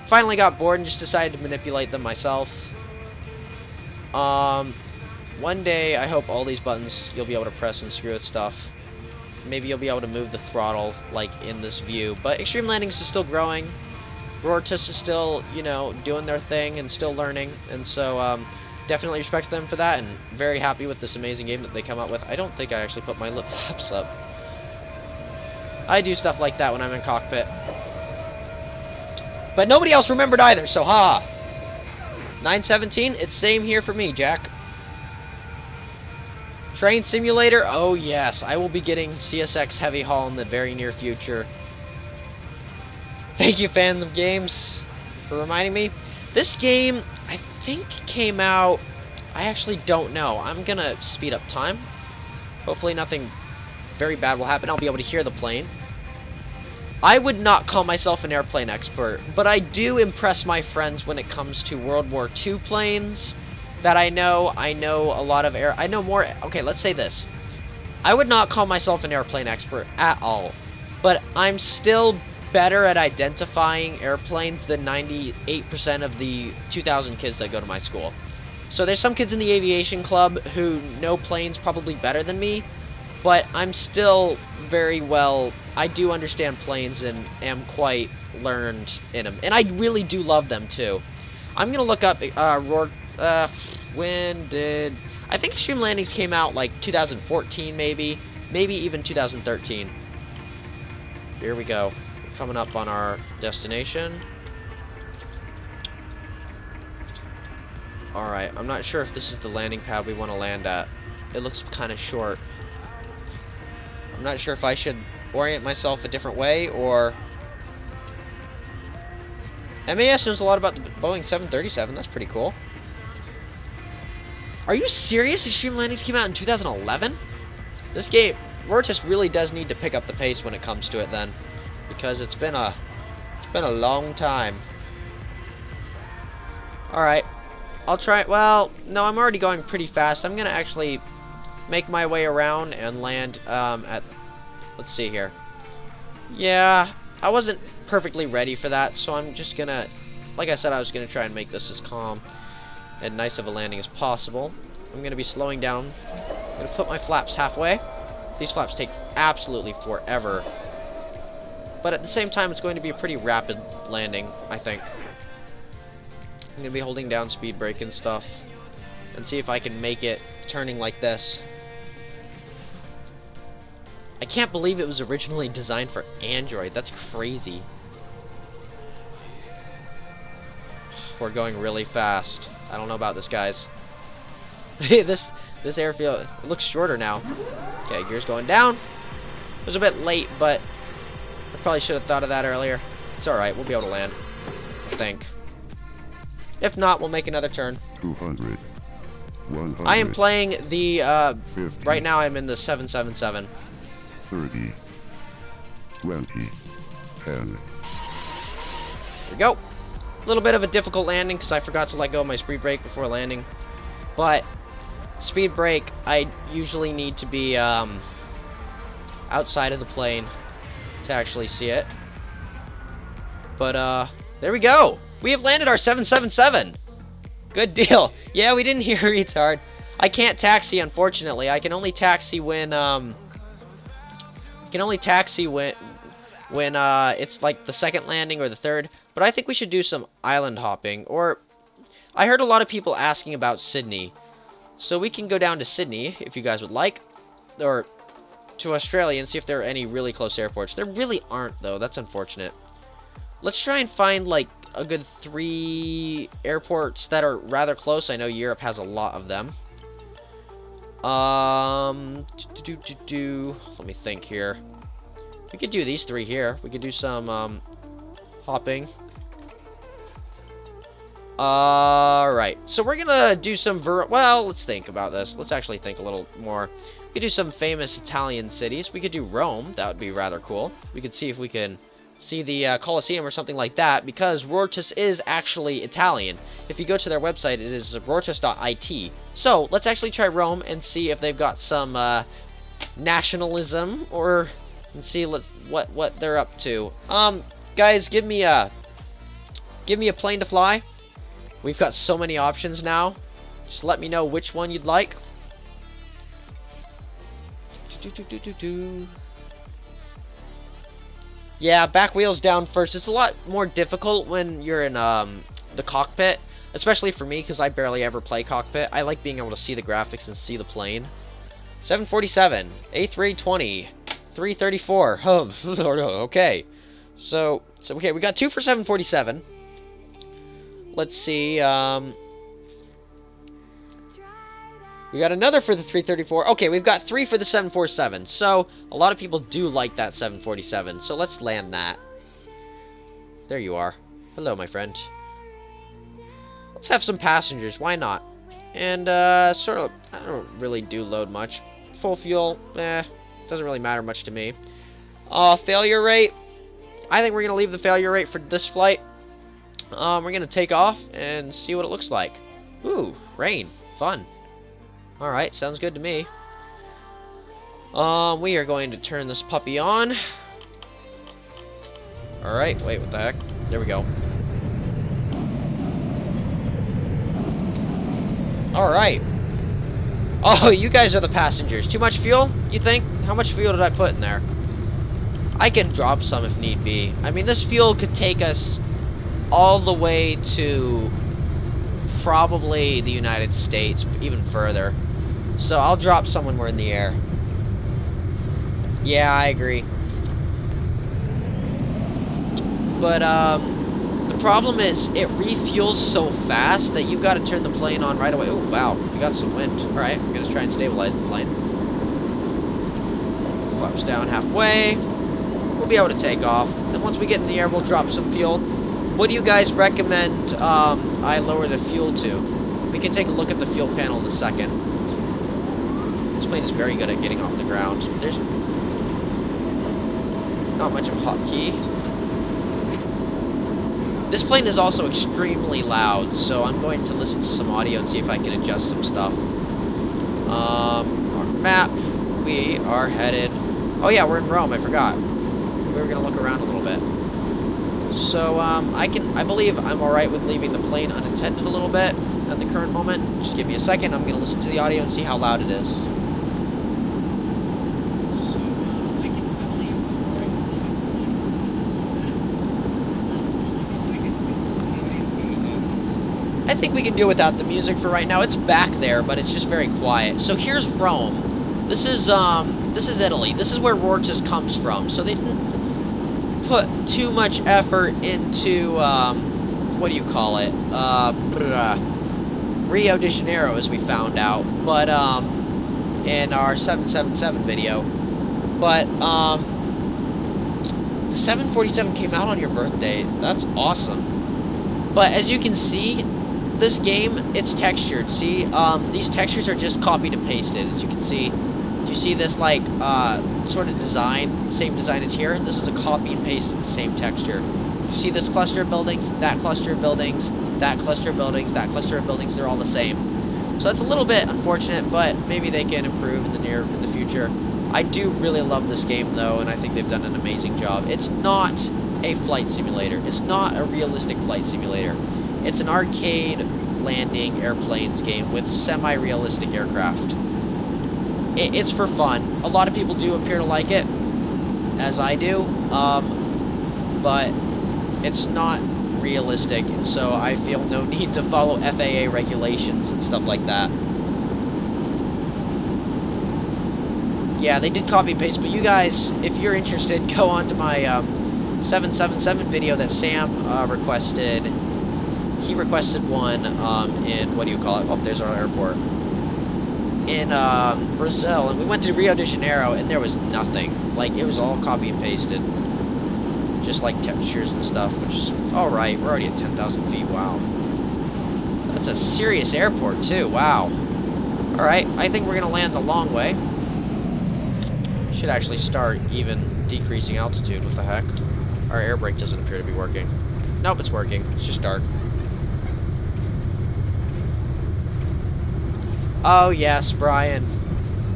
Finally got bored and just decided to manipulate them myself. One day, I hope all these buttons you'll be able to press and screw with stuff. Maybe you'll be able to move the throttle, like, in this view. But Extreme Landings is still growing. Rortus is still, you know, doing their thing and still learning. And so, definitely respect them for that, and very happy with this amazing game that they come out with. I don't think I actually put my lip flaps up. I do stuff like that when I'm in cockpit. But nobody else remembered either, so ha! 917, it's same here for me, Jack. Train Simulator, oh yes, I will be getting CSX Heavy Haul in the very near future. Thank you, Fan of Games, for reminding me. This game, I think, came out... I actually don't know. I'm gonna speed up time. Hopefully nothing very bad will happen. I'll be able to hear the plane. I would not call myself an airplane expert, but I do impress my friends when it comes to World War II planes that I know. I know a lot of I know more... Okay, let's say this. I would not call myself an airplane expert at all, but I'm still better at identifying airplanes than 98% of the 2,000 kids that go to my school. So there's some kids in the aviation club who know planes probably better than me, but I'm still very well... I do understand planes and am quite learned in them. And I really do love them, too. I'm going to look up... when did... I think Extreme Landings came out, like, 2014, maybe. Maybe even 2013. Here we go. We're coming up on our destination. Alright, I'm not sure if this is the landing pad we want to land at. It looks kind of short. I'm not sure if I should orient myself a different way, or... MAS knows a lot about the Boeing 737. That's pretty cool. Are you serious? Extreme Landings came out in 2011? This game, Rortus really does need to pick up the pace when it comes to it then, because it's been a long time. Alright. I'll try... Well, no, I'm already going pretty fast. I'm going to actually make my way around and land at... Let's see here. Yeah, I wasn't perfectly ready for that, so I'm just going to... Like I said, I was going to try and make this as calm and nice of a landing as possible. I'm going to be slowing down. I'm going to put my flaps halfway. These flaps take absolutely forever but at the same time, it's going to be a pretty rapid landing, I think. I'm going to be holding down speed brake and stuff, and see if I can make it turning like this. I can't believe it was originally designed for Android. That's crazy. We're going really fast. I don't know about this, guys. this airfield, it looks shorter now. Okay, gears going down. It was a bit late, but I probably should have thought of that earlier. It's alright, we'll be able to land, I think. If not, we'll make another turn.
200. 100.
I am playing the,
50.
right now I'm in the 777.
30. 20. 10.
Here we go. A little bit of a difficult landing because I forgot to let go of my speed brake before landing. But speed brake, I usually need to be outside of the plane to actually see it. But there we go. We have landed our 777. Good deal. Yeah, we didn't hear retard. I can't taxi, unfortunately. I can only taxi when it's like the second landing or the third. But I think we should do some island hopping. Or I heard a lot of people asking about Sydney. So we can go down to Sydney if you guys would like. Or to Australia and see if there are any really close airports. There really aren't, though. That's unfortunate. Let's try and find like a good 3 airports that are rather close. I know Europe has a lot of them. Let me think here. We could do these 3 here. We could do some hopping. Alright, so we're gonna do some well, let's think about this. Let's actually think a little more. We could do some famous Italian cities. We could do Rome. That would be rather cool. We could see if we can see the Colosseum or something like that, because Rortus is actually Italian. If you go to their website, it is rortus.it. So, let's actually try Rome and see if they've got some nationalism, or and see what they're up to. Guys, give me a plane to fly. We've got so many options now. Just let me know which one you'd like. Yeah, back wheels down first. It's a lot more difficult when you're in the cockpit, especially for me because I barely ever play cockpit. I like being able to see the graphics and see the plane. 747, A320, 334. Oh, okay. So okay, we got 2 for 747. Let's see. We got another for the 334. Okay, we've got 3 for the 747. So, a lot of people do like that 747. So, let's land that. There you are. Hello, my friend. Let's have some passengers. Why not? And, sort of, I don't really do load much. Full fuel, doesn't really matter much to me. Failure rate. I think we're going to leave the failure rate for this flight. We're going to take off and see what it looks like. Ooh, rain. Fun. Alright, sounds good to me. We are going to turn this puppy on. Alright, wait, what the heck? There we go. Alright. Oh, you guys are the passengers. Too much fuel, you think? How much fuel did I put in there? I can drop some if need be. I mean, this fuel could take us all the way to probably the United States, even further. So I'll drop some when we're in the air. Yeah, I agree. But the problem is it refuels so fast that you've got to turn the plane on right away. Oh wow, we got some wind. All right, I'm gonna try and stabilize the plane. Flaps down halfway. We'll be able to take off. And once we get in the air, we'll drop some fuel. What do you guys recommend I lower the fuel to? We can take a look at the fuel panel in a second. This plane is very good at getting off the ground. There's not much of a hotkey. This plane is also extremely loud, so I'm going to listen to some audio and see if I can adjust some stuff. Our map, we are headed... Oh yeah, we're in Rome, I forgot. We were going to look around a little bit. So, I believe I'm alright with leaving the plane unattended a little bit at the current moment. Just give me a second, I'm going to listen to the audio and see how loud it is. I think we can do without the music for right now. It's back there, but it's just very quiet. So here's Rome. This is Italy. This is where Rortus comes from. So they didn't put too much effort into, what do you call it? Rio de Janeiro, as we found out. But, in our 777 video. But, the 747 came out on your birthday. That's awesome. But as you can see, this game, it's textured. See, these textures are just copied and pasted. As you can see, you see this like sort of design, same design as here. This is a copy and paste of the same texture. You see this cluster of buildings, that cluster of buildings, that cluster of buildings, that cluster of buildings. They're all the same. So that's a little bit unfortunate, but maybe they can improve in the future. I do really love this game though, and I think they've done an amazing job. It's not a flight simulator. It's not a realistic flight simulator. It's an arcade landing airplanes game with semi-realistic aircraft. It's for fun. A lot of people do appear to like it, as I do, but it's not realistic, so I feel no need to follow FAA regulations and stuff like that. Yeah, they did copy and paste, but you guys, if you're interested, go on to my 777 video that Sam requested. He requested one in, what do you call it? Oh, there's our airport. In Brazil, and we went to Rio de Janeiro, and there was nothing. Like, it was all copy and pasted. Just like textures and stuff, which is alright. We're already at 10,000 feet. Wow. That's a serious airport, too. Wow. Alright, I think we're going to land the long way. Should actually start even decreasing altitude. What the heck? Our air brake doesn't appear to be working. Nope, it's working. It's just dark. Oh, yes, Brian.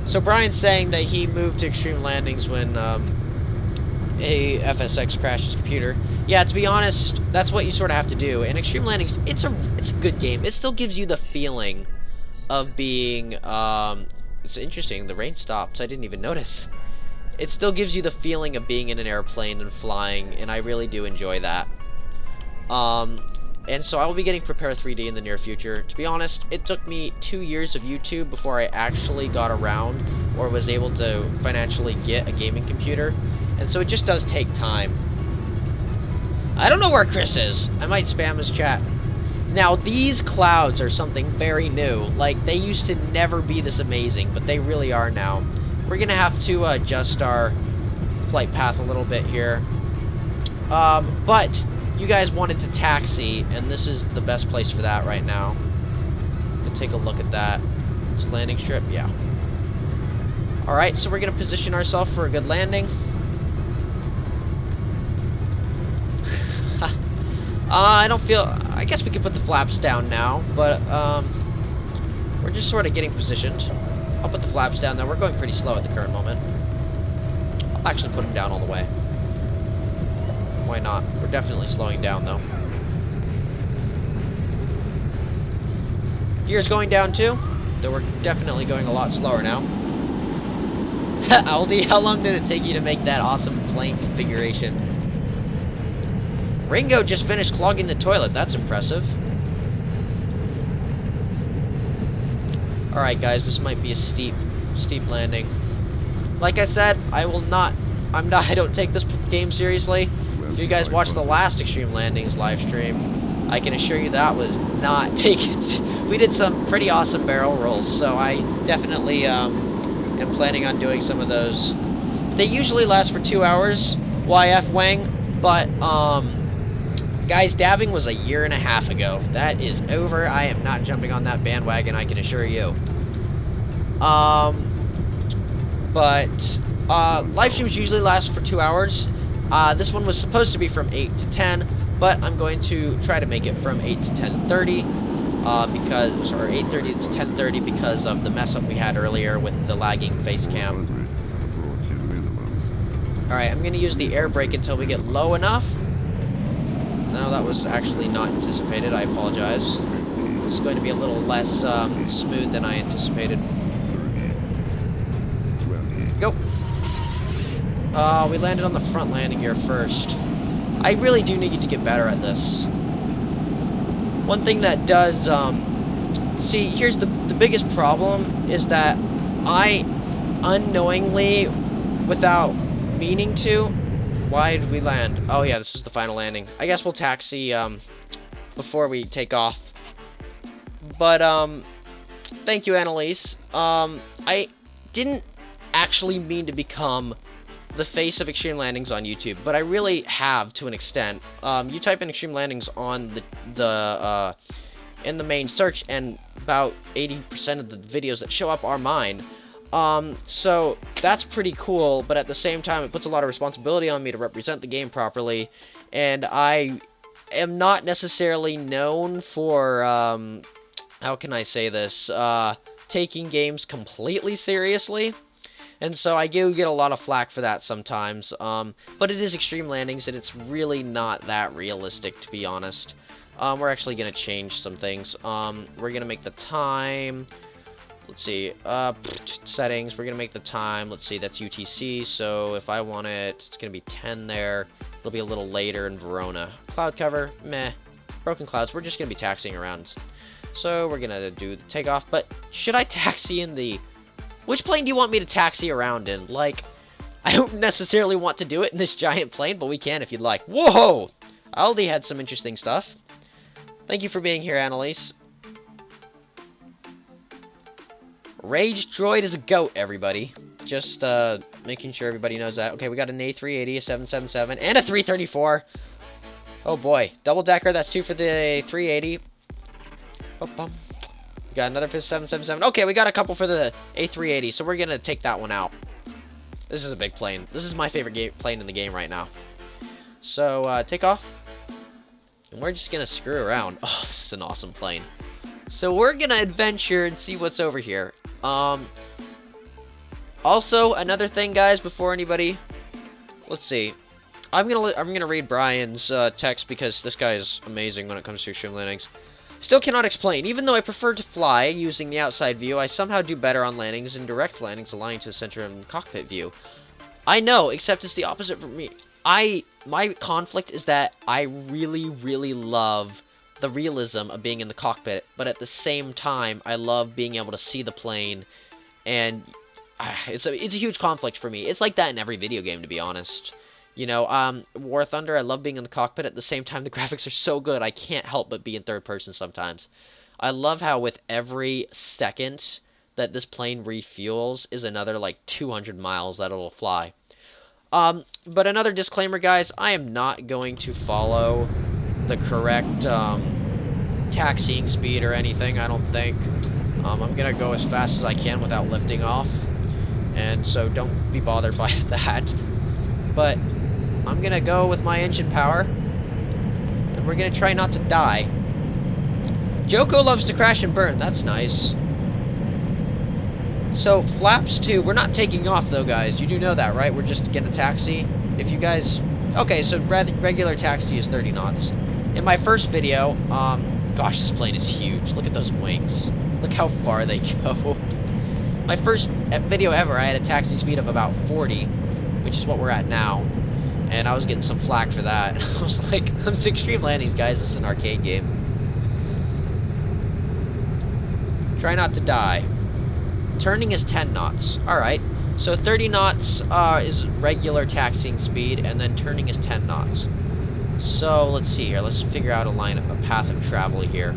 So Brian's saying that he moved to Extreme Landings when a FSX crashed his computer. Yeah, to be honest, that's what you sort of have to do. And Extreme Landings, it's a good game. It still gives you the feeling of being, it's interesting, the rain stopped. I didn't even notice. It still gives you the feeling of being in an airplane and flying, and I really do enjoy that. And so I will be getting Prepare 3D in the near future. To be honest, it took me 2 years of YouTube before I actually got around or was able to financially get a gaming computer. And so it just does take time. I don't know where Chris is. I might spam his chat. Now, these clouds are something very new. Like, they used to never be this amazing, but they really are now. We're going to have to adjust our flight path a little bit here. But you guys wanted to taxi, and this is the best place for that right now. Let's take a look at that. It's a landing strip, yeah. Alright, so we're going to position ourselves for a good landing. I don't feel... I guess we could put the flaps down now, but we're just sort of getting positioned. I'll put the flaps down now. We're going pretty slow at the current moment. I'll actually put them down all the way. Why not? We're definitely slowing down, though. Gear's going down, too. Though we're definitely going a lot slower now. Aldi, how long did it take you to make that awesome plane configuration? Ringo just finished clogging the toilet. That's impressive. Alright, guys, this might be a steep landing. Like I said, I don't take this game seriously. If you guys watched the last Extreme Landings live stream, I can assure you that was not taken. We did some pretty awesome barrel rolls, so I definitely am planning on doing some of those. They usually last for 2 hours, YF Wang, but guys, dabbing was 1.5 years ago. That is over. I am not jumping on that bandwagon, I can assure you. But live streams usually last for 2 hours. This one was supposed to be from 8 to 10, but I'm going to try to make it from 8 to 10:30, because, or 8:30 to 10:30 because of the mess up we had earlier with the lagging face cam. Alright, I'm going to use the air brake until we get low enough. No, that was actually not anticipated. I apologize. It's going to be a little less smooth than I anticipated. Go. We landed on the front landing gear first. I really do need to get better at this. one thing that does, see, here's the biggest problem is that I unknowingly, without meaning to, why did we land? Oh yeah, this was the final landing. I guess we'll taxi, before we take off. But, thank you, Annalise. I didn't actually mean to become the face of Extreme Landings on YouTube, but I really have to an extent. You type in Extreme Landings on in the main search, and about 80% of the videos that show up are mine. So that's pretty cool, but at the same time, it puts a lot of responsibility on me to represent the game properly, and I am not necessarily known for, how can I say this, taking games completely seriously. And so I do get a lot of flack for that sometimes, but it is Extreme Landings, and it's really not that realistic, to be honest. We're actually going to change some things. We're going to make the time, let's see, settings, we're going to make the time, let's see, that's UTC, so if I want it, it's going to be 10 there, it'll be a little later in Verona. Cloud cover, meh. Broken clouds, we're just going to be taxiing around. So we're going to do the takeoff, but should I taxi in the... Which plane do you want me to taxi around in? Like, I don't necessarily want to do it in this giant plane, but we can if you'd like. Whoa! Aldi had some interesting stuff. Thank you for being here, Annalise. Rage Droid is a goat, everybody. Just, making sure everybody knows that. Okay, we got an A380, a 777, and a 334. Oh, boy. Double-decker, that's 2 for the 380. Oh, we got another for the 777. Okay, we got a couple for the A380, so we're gonna take that one out. This is a big plane. This is my favorite plane in the game right now. So, take off. And we're just gonna screw around. Oh, this is an awesome plane. So we're gonna adventure and see what's over here. Also, another thing, guys, before anybody... Let's see. I'm gonna read Brian's text because this guy is amazing when it comes to extreme landings. Still cannot explain. Even though I prefer to fly using the outside view, I somehow do better on landings and direct landings aligning to the center and cockpit view. I know, except it's the opposite for me. My conflict is that I really, really love the realism of being in the cockpit, but at the same time, I love being able to see the plane, and it's a huge conflict for me. It's like that in every video game, to be honest. You know, War Thunder, I love being in the cockpit. At the same time, the graphics are so good, I can't help but be in third person sometimes. I love how with every second that this plane refuels is another, like, 200 miles that it'll fly. But another disclaimer, guys, I am not going to follow the correct, taxiing speed or anything, I don't think. I'm gonna go as fast as I can without lifting off, and so don't be bothered by that. But I'm gonna go with my engine power, and we're gonna try not to die. Joko loves to crash and burn, that's nice. So, flaps 2, we're not taking off though, guys. You do know that, right? We're just gonna taxi. If you guys... Okay, so regular taxi is 30 knots. In my first video, gosh, this plane is huge. Look at those wings. Look how far they go. My first video ever, I had a taxi speed of about 40, which is what we're at now. And I was getting some flack for that. I was like, it's Extreme Landings, guys. This is an arcade game. Try not to die. Turning is 10 knots. Alright. So 30 knots is regular taxiing speed, and then turning is 10 knots. So, let's see here. Let's figure out a path of travel here.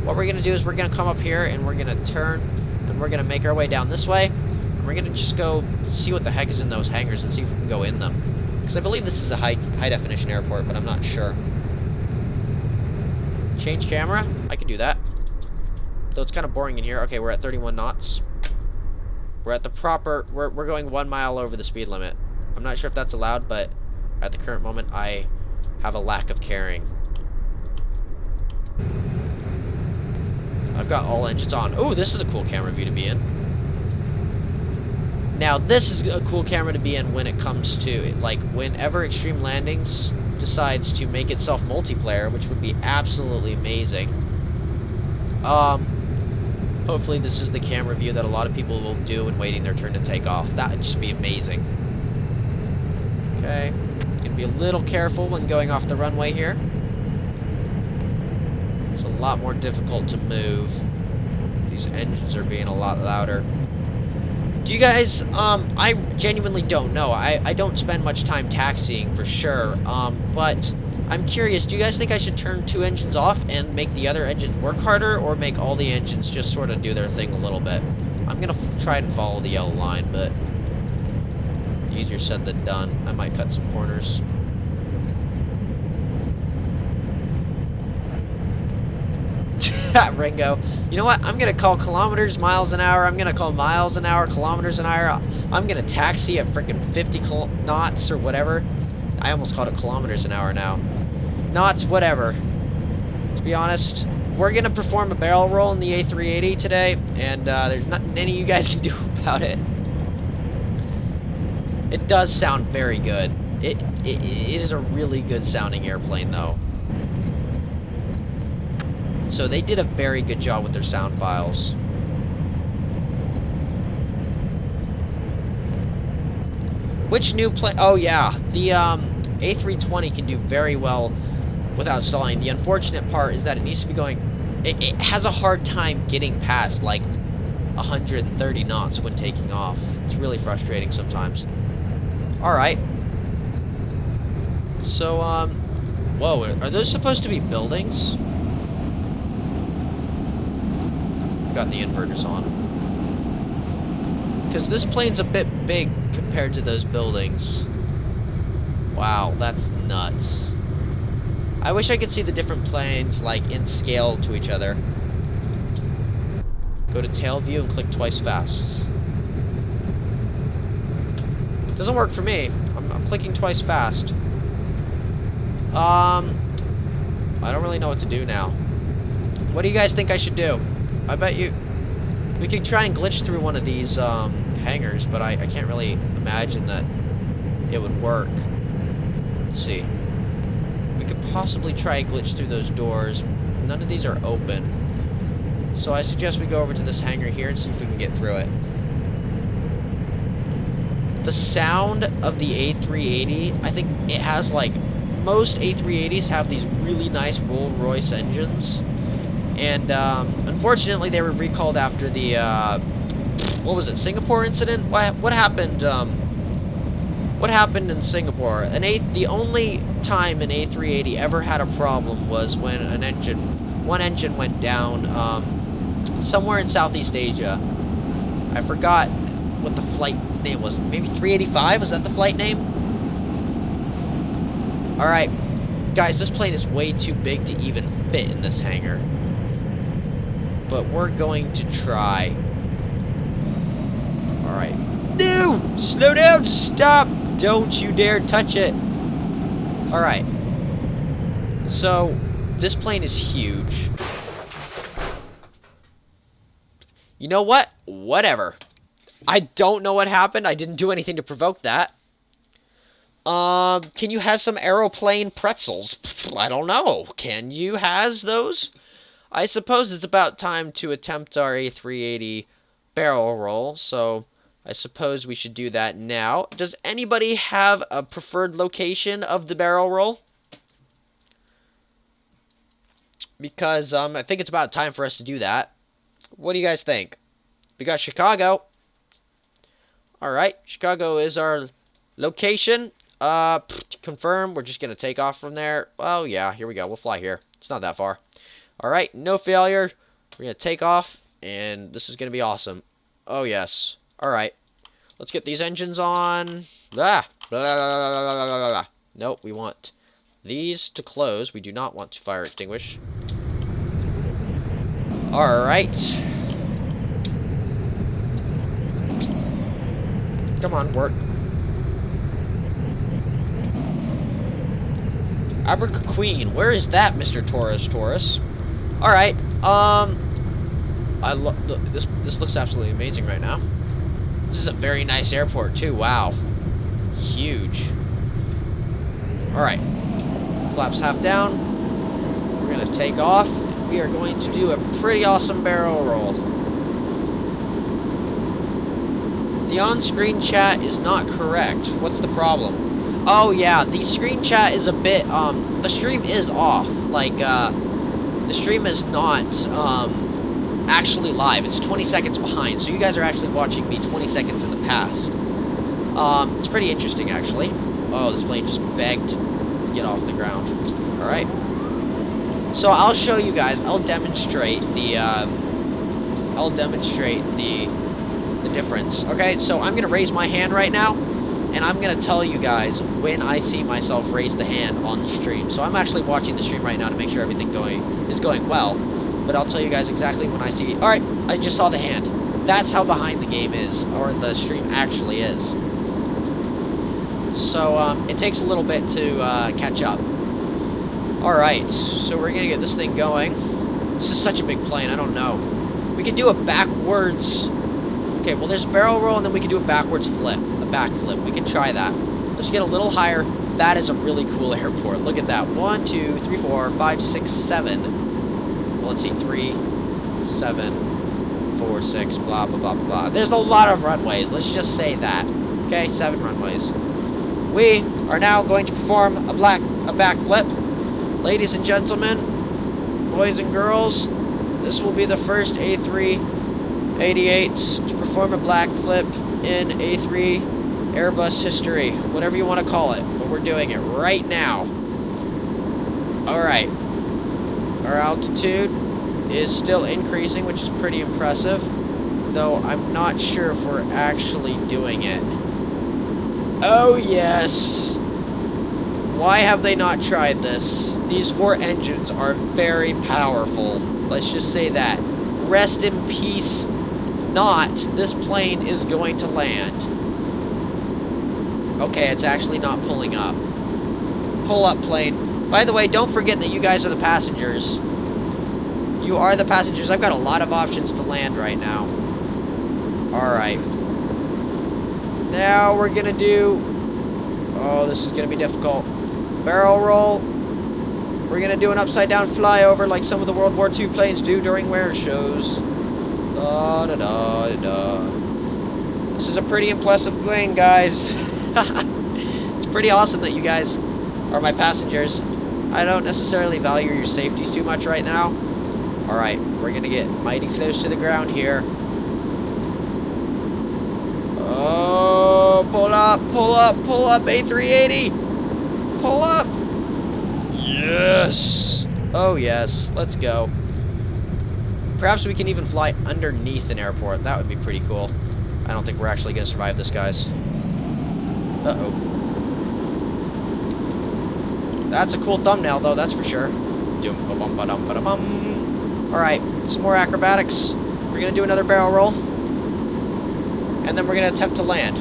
What we're going to do is we're going to come up here, and we're going to turn, and we're going to make our way down this way. And we're going to just go see what the heck is in those hangars and see if we can go in them. Because I believe this is a high-definition airport, but I'm not sure. Change camera? I can do that. So it's kind of boring in here. Okay, we're at 31 knots. We're at the proper... We're going 1 mile over the speed limit. I'm not sure if that's allowed, but at the current moment, I have a lack of caring. I've got all engines on. Oh, this is a cool camera view to be in. Now, this is a cool camera to be in when it comes to, like, whenever Extreme Landings decides to make itself multiplayer, which would be absolutely amazing. Hopefully this is the camera view that a lot of people will do when waiting their turn to take off. That would just be amazing. Okay. Gonna be a little careful when going off the runway here. So lot more difficult to move. These engines are being a lot louder. Do you guys, I genuinely don't know. I don't spend much time taxiing for sure, but I'm curious, do you guys think I should turn 2 engines off and make the other engines work harder, or make all the engines just sort of do their thing a little bit? I'm gonna try and follow the yellow line, but easier said than done. I might cut some corners. Ringo. You know what? I'm gonna call kilometers, miles an hour. I'm gonna call miles an hour, kilometers an hour. I'm gonna taxi at freaking 50 knots or whatever. I almost called it kilometers an hour now. Knots, whatever. To be honest, we're gonna perform a barrel roll in the A380 today, and there's nothing any of you guys can do about it. It does sound very good. It is a really good sounding airplane, though. So they did a very good job with their sound files. Which new plane? Oh yeah, the A320 can do very well without stalling. The unfortunate part is that it needs to be going. It has a hard time getting past like 130 knots when taking off. It's really frustrating sometimes. All right. So whoa, are those supposed to be buildings? Got the inverters on. Because this plane's a bit big compared to those buildings. Wow, that's nuts. I wish I could see the different planes, like, in scale to each other. Go to tail view and click twice fast. Doesn't work for me. I'm clicking twice fast. I don't really know what to do now. What do you guys think I should do? I bet you... We could try and glitch through one of these hangars, but I can't really imagine that it would work. Let's see. We could possibly try and glitch through those doors. None of these are open. So I suggest we go over to this hangar here and see if we can get through it. The sound of the A380, I think it has like... Most A380s have these really nice Rolls-Royce engines. And, unfortunately, they were recalled after the, what was it, Singapore incident? What happened, what happened in Singapore? The only time an A380 ever had a problem was when one engine went down, somewhere in Southeast Asia. I forgot what the flight name was. Maybe 385? Was that the flight name? Alright. Guys, this plane is way too big to even fit in this hangar. But we're going to try. Alright. No! Slow down! Stop! Don't you dare touch it! Alright. So, this plane is huge. You know what? Whatever. I don't know what happened. I didn't do anything to provoke that. Can you have some aeroplane pretzels? I don't know. Can you has those? I suppose it's about time to attempt our A380 barrel roll, so I suppose we should do that now. Does anybody have a preferred location of the barrel roll? Because, I think it's about time for us to do that. What do you guys think? We got Chicago. Alright, Chicago is our location. Confirm, we're just gonna take off from there. Oh, yeah, here we go. We'll fly here. It's not that far. Alright, no failure. We're gonna take off, and this is gonna be awesome. Oh, yes. Alright. Let's get these engines on. Ah! Blah, blah, blah, blah, blah, blah, blah. Nope, we want these to close. We do not want to fire extinguish. Alright. Come on, work. Aberqueen, where is that, Mr. Taurus? Alright, I love this looks absolutely amazing right now. This is a very nice airport too, wow. Huge. Alright. Flaps half down. We're gonna take off. We are going to do a pretty awesome barrel roll. The on-screen chat is not correct. What's the problem? Oh yeah, the screen chat is a bit, the stream is off. Like, the stream is not actually live. It's 20 seconds behind, so you guys are actually watching me 20 seconds in the past. It's pretty interesting, actually. Oh, this plane just begged to get off the ground. Alright. So I'll show you guys, I'll demonstrate the difference. Okay, so I'm gonna raise my hand right now, and I'm gonna tell you guys when I see myself raise the hand on the stream. So I'm actually watching the stream right now to make sure everything is going well. But I'll tell you guys exactly when I see. Alright, I just saw the hand. That's how behind the game is, or the stream actually is. So it takes a little bit to catch up. Alright, so we're gonna get this thing going. This is such a big plane, I don't know. We could do a backwards. Okay, well there's barrel roll, and then we can do a backwards flip, a back flip. We can try that. Let's get a little higher. That is a really cool airport. Look at that. 1, 2, 3, 4, 5, 6, 7. Well, let's see, 3, 7, 4, 6, blah, blah, blah, blah. There's a lot of runways. Let's just say that. Okay, 7 runways. We are now going to perform a back flip. Ladies and gentlemen, boys and girls, this will be the first A388 to perform a black flip in A3 Airbus history, whatever you want to call it, but we're doing it right now. Alright, our altitude is still increasing, which is pretty impressive, though I'm not sure if we're actually doing it. Oh yes! Why have they not tried this? These 4 engines are very powerful. Let's just say that. Rest in peace. Not. This plane is going to land. Okay, it's actually not pulling up. Pull up, plane. By the way, don't forget that you guys are the passengers. You are the passengers. I've got a lot of options to land right now. Alright. Now we're gonna do... Oh, this is gonna be difficult. Barrel roll. We're gonna do an upside down flyover like some of the World War II planes do during wear shows. Da da da da. This is a pretty impressive plane, guys. It's pretty awesome that you guys are my passengers. I don't necessarily value your safety too much right now. Alright, we're gonna get mighty close to the ground here. Oh, pull up, pull up, pull up, A380! Pull up! Yes! Oh yes, let's go. Perhaps we can even fly underneath an airport. That would be pretty cool. I don't think we're actually going to survive this, guys. Uh-oh. That's a cool thumbnail, though, that's for sure. Alright, some more acrobatics. We're going to do another barrel roll. And then we're going to attempt to land.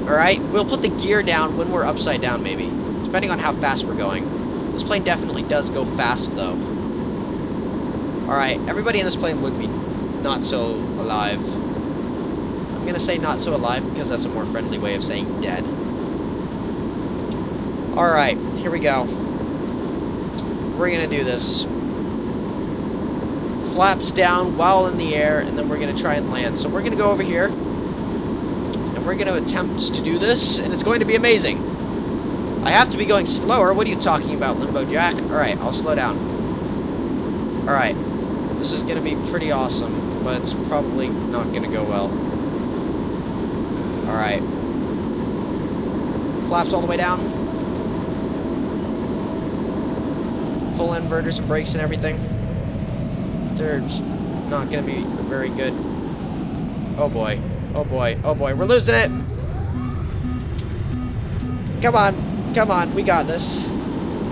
Alright, we'll put the gear down when we're upside down, maybe. Depending on how fast we're going. This plane definitely does go fast, though. Alright, everybody in this plane would be not so alive. I'm going to say not so alive because that's a more friendly way of saying dead. Alright, here we go. We're going to do this. Flaps down while in the air, and then we're going to try and land. So we're going to go over here, and we're going to attempt to do this, and it's going to be amazing. I have to be going slower. What are you talking about, Limbo Jack? Alright, I'll slow down. Alright. This is going to be pretty awesome, but it's probably not going to go well. Alright. Flaps all the way down. Full inverters and brakes and everything. They're not going to be very good. Oh boy. Oh boy. Oh boy. We're losing it! Come on. Come on. We got this.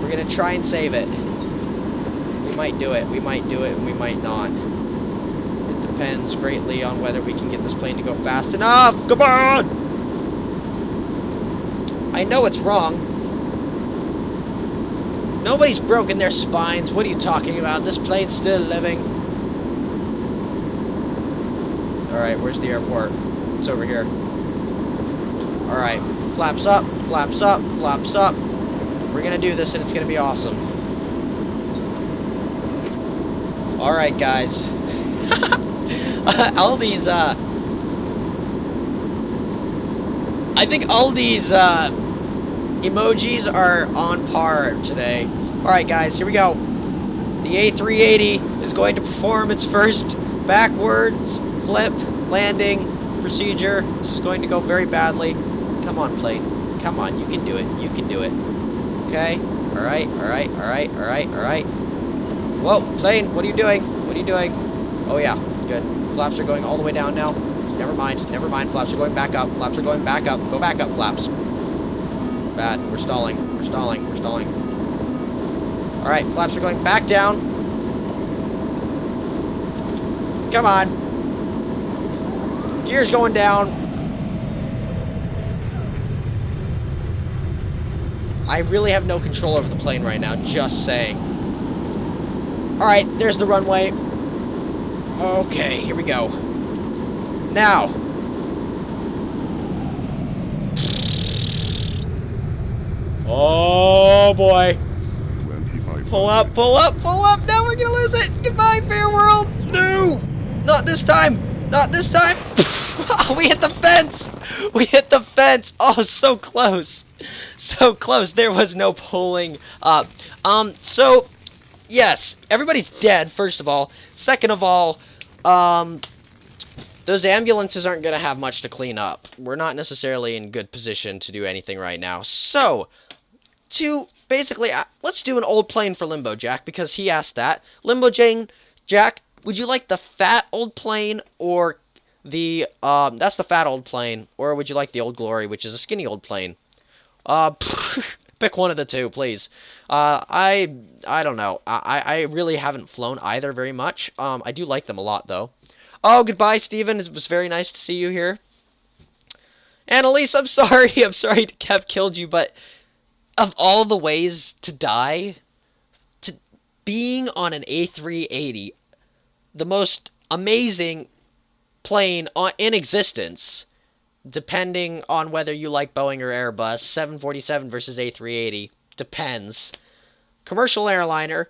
We're going to try and save it. We might do it. We might do it, and we might not. It depends greatly on whether we can get this plane to go fast enough. Come on! I know it's wrong. Nobody's broken their spines. What are you talking about? This plane's still living. Alright, where's the airport? It's over here. Alright. Flaps up, flaps up, flaps up. We're gonna do this, and it's gonna be awesome. Alright, guys. All these, I think all these, emojis are on par today. Alright, guys, here we go. The A380 is going to perform its first backwards flip landing procedure. This is going to go very badly. Come on, plane. Come on, you can do it. You can do it. Okay. Alright, alright, alright, alright, alright. Whoa, plane, what are you doing? What are you doing? Oh yeah, good. Flaps are going all the way down now. Never mind, never mind. Flaps are going back up. Flaps are going back up. Go back up, flaps. Bad. We're stalling. We're stalling. We're stalling. Alright, flaps are going back down. Come on. Gear's going down. I really have no control over the plane right now, just saying. Alright, there's the runway. Okay, here we go. Now. Oh boy.
25.
Pull up, pull up, pull up. Now we're gonna lose it. Goodbye, fair world. No. Not this time. Not this time. We hit the fence. We hit the fence. Oh, so close. So close. There was no pulling up. So, yes. Everybody's dead, first of all. Second of all, those ambulances aren't going to have much to clean up. We're not necessarily in good position to do anything right now. So, to basically, let's do an old plane for Limbo Jack, because he asked that. Limbo Jack, would you like the fat old plane, or the, that's the fat old plane, or would you like the Old Glory, which is a skinny old plane? Pick one of the two, please. I don't know. I really haven't flown either very much. I do like them a lot, though. Oh, goodbye, Steven. It was very nice to see you here. Annalise, I'm sorry. I'm sorry to have killed you, but of all the ways to die, to being on an A380, the most amazing plane in existence, depending on whether you like Boeing or Airbus, 747 versus A380, depends. Commercial airliner,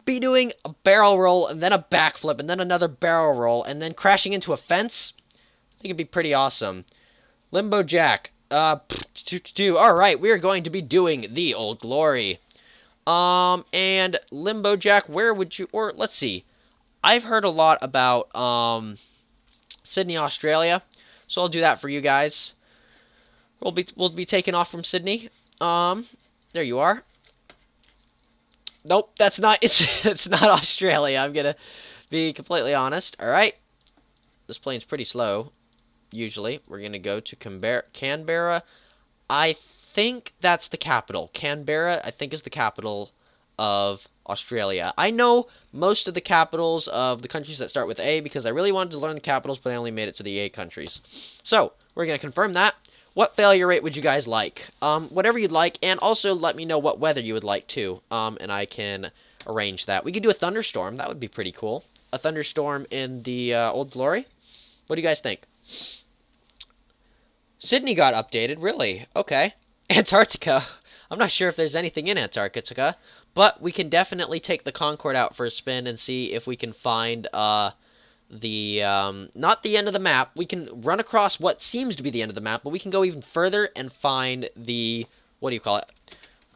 be doing a barrel roll and then a backflip and then another barrel roll and then crashing into a fence. I think it'd be pretty awesome. Limbo Jack, alright, we are going to be doing the Old Glory. And Limbo Jack, where would you, or let's see. I've heard a lot about, Sydney, Australia. So I'll do that for you guys. We'll be taking off from Sydney. There you are. Nope, that's not, it's not Australia. I'm gonna be completely honest. Alright. This plane's pretty slow, usually. We're gonna go to Canberra. I think that's the capital. Canberra, I think, is the capital of Australia. I know most of the capitals of the countries that start with A because I really wanted to learn the capitals, but I only made it to the A countries. So, we're going to confirm that. What failure rate would you guys like? Whatever you'd like, and also let me know what weather you would like too, and I can arrange that. We could do a thunderstorm. That would be pretty cool. A thunderstorm in the Old Glory. What do you guys think? Sydney got updated, really? Okay. Antarctica. I'm not sure if there's anything in Antarctica, but we can definitely take the Concorde out for a spin and see if we can find not the end of the map. We can run across what seems to be the end of the map, but we can go even further and find the, what do you call it?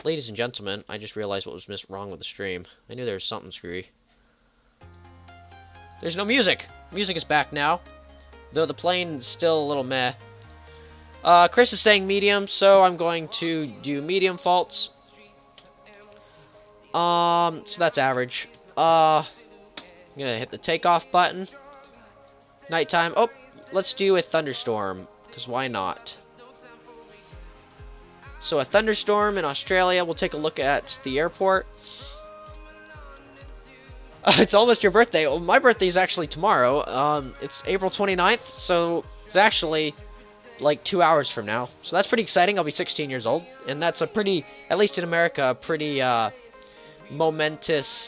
Ladies and gentlemen, I just realized what was wrong with the stream. I knew there was something screwy. There's no music. Music is back now, though the plane's still a little meh. Chris is saying medium, so I'm going to do medium faults. So that's average. I'm gonna hit the takeoff button. Nighttime. Oh, let's do a thunderstorm, because why not? So a thunderstorm in Australia. We'll take a look at the airport. It's almost your birthday. Well, my birthday is actually tomorrow. It's April 29th, so it's actually like 2 hours from now. So that's pretty exciting. I'll be 16 years old, and that's a pretty, at least in America, a pretty momentous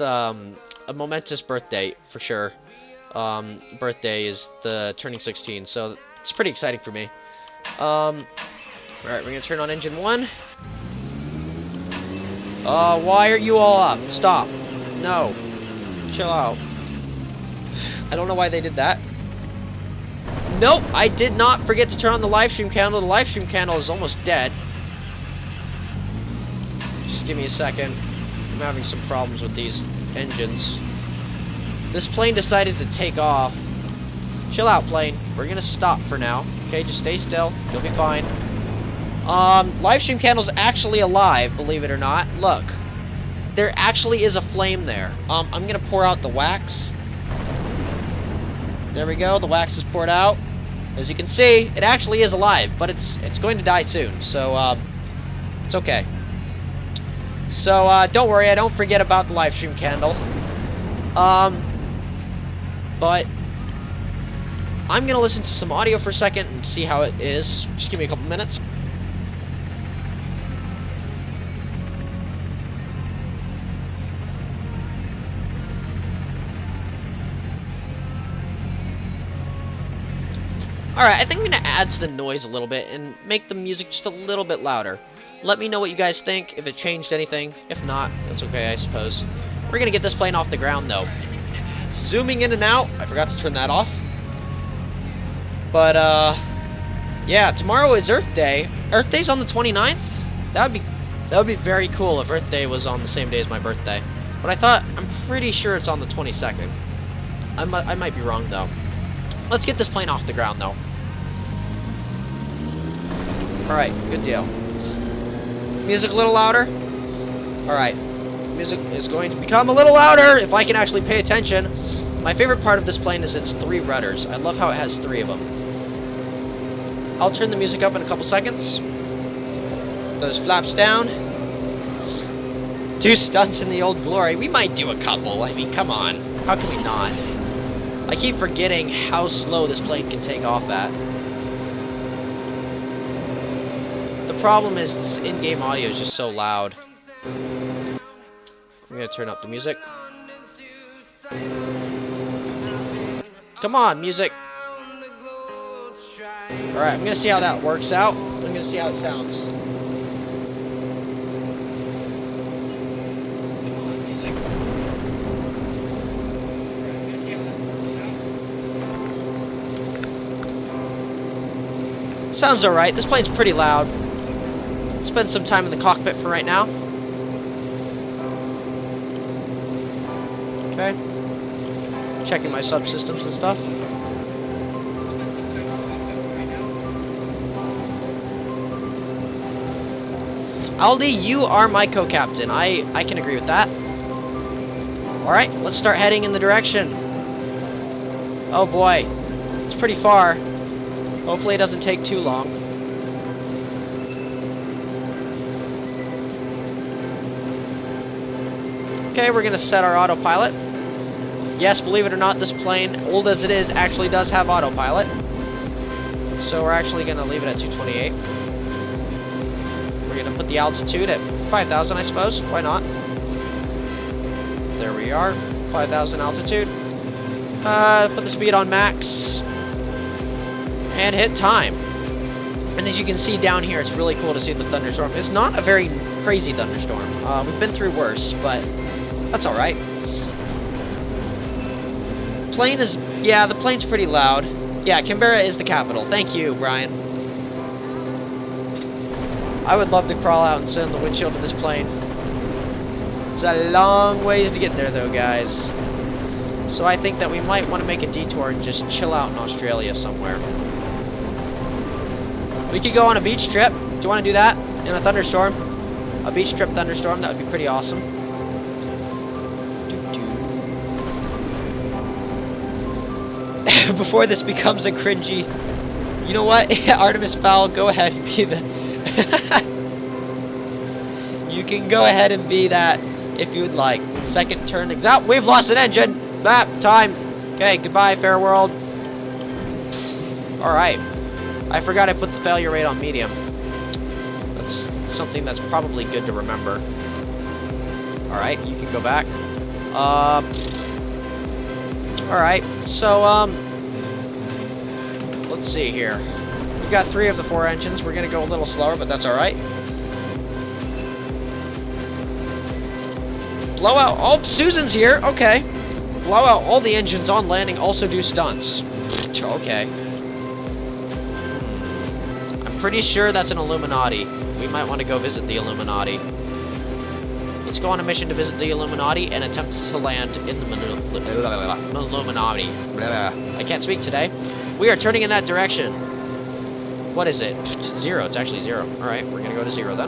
birthday for sure. Birthday is the turning 16, so it's pretty exciting for me. Alright, we're gonna turn on engine 1. Why are you all up? Stop. No. Chill out. I don't know why they did that. Nope, I did not forget to turn on the Livestream candle. The Livestream candle is almost dead. Just give me a second. I'm having some problems with these engines. This plane decided to take off. Chill out, plane. We're gonna stop for now. Okay, just stay still. You'll be fine. Livestream candle's actually alive, believe it or not. Look. There actually is a flame there. I'm gonna pour out the wax. There we go, the wax is poured out. As you can see, it actually is alive, but it's going to die soon, so it's okay. So don't worry, I don't forget about the livestream candle. But I'm gonna listen to some audio for a second and see how it is. Just give me a couple minutes. Alright, I think I'm going to add to the noise a little bit and make the music just a little bit louder. Let me know what you guys think, if it changed anything. If not, that's okay, I suppose. We're going to get this plane off the ground, though. Zooming in and out. I forgot to turn that off. But, yeah, tomorrow is Earth Day. Earth Day's on the 29th? That would be very cool if Earth Day was on the same day as my birthday. But I'm pretty sure it's on the 22nd. I might be wrong, though. Let's get this plane off the ground, though. Alright, good deal. Music a little louder? Alright. Music is going to become a little louder if I can actually pay attention. My favorite part of this plane is its 3 rudders. I love how it has 3 of them. I'll turn the music up in a couple seconds. Those flaps down. 2 stunts in the old glory. We might do a couple. I mean, come on. How can we not? I keep forgetting how slow this plane can take off at. The problem is this in-game audio is just so loud. I'm gonna turn up the music. Come on, music. Alright, I'm gonna see how that works out. I'm gonna see how it sounds. Sounds alright. This plane's pretty loud. Spend some time in the cockpit for right now. Okay. Checking my subsystems and stuff. Aldi, you are my co-captain. I can agree with that. Alright, let's start heading in the direction. Oh boy. It's pretty far. Hopefully it doesn't take too long. Okay, we're gonna set our autopilot. Yes, believe it or not, this plane, old as it is, actually does have autopilot. So we're actually gonna leave it at 228. We're gonna put the altitude at 5,000, I suppose. Why not? There we are, 5,000 altitude. Put the speed on max. And hit time. And as you can see down here, it's really cool to see the thunderstorm. It's not a very crazy thunderstorm. We've been through worse, but that's alright. Plane is... yeah, the plane's pretty loud. Yeah, Canberra is the capital. Thank you, Brian. I would love to crawl out and sit on the windshield of this plane. It's a long ways to get there, though, guys. So I think that we might want to make a detour and just chill out in Australia somewhere. We could go on a beach trip. Do you want to do that? In a thunderstorm? A beach trip thunderstorm? That would be pretty awesome. Before this becomes a cringy... You know what? Artemis Fowl, go ahead and be the... You can go ahead and be that if you would like. Second turn... Oh, we've lost an engine! Map time! Okay, goodbye, fair world. Alright. I forgot I put the failure rate on medium. That's something that's probably good to remember. Alright, you can go back. Alright, so, let's see here. We've got 3 of the 4 engines. We're gonna go a little slower, but that's alright. Blow out... Oh, Susan's here! Okay. Blow out all the engines on landing, also do stunts. Okay. I'm pretty sure that's an Illuminati. We might want to go visit the Illuminati. Let's let's go on a mission to visit the Illuminati and attempt to land in the Illuminati. I can't speak today. We are turning in that direction. What is it? 0. It's actually 0. Alright, we're gonna go to 0 then.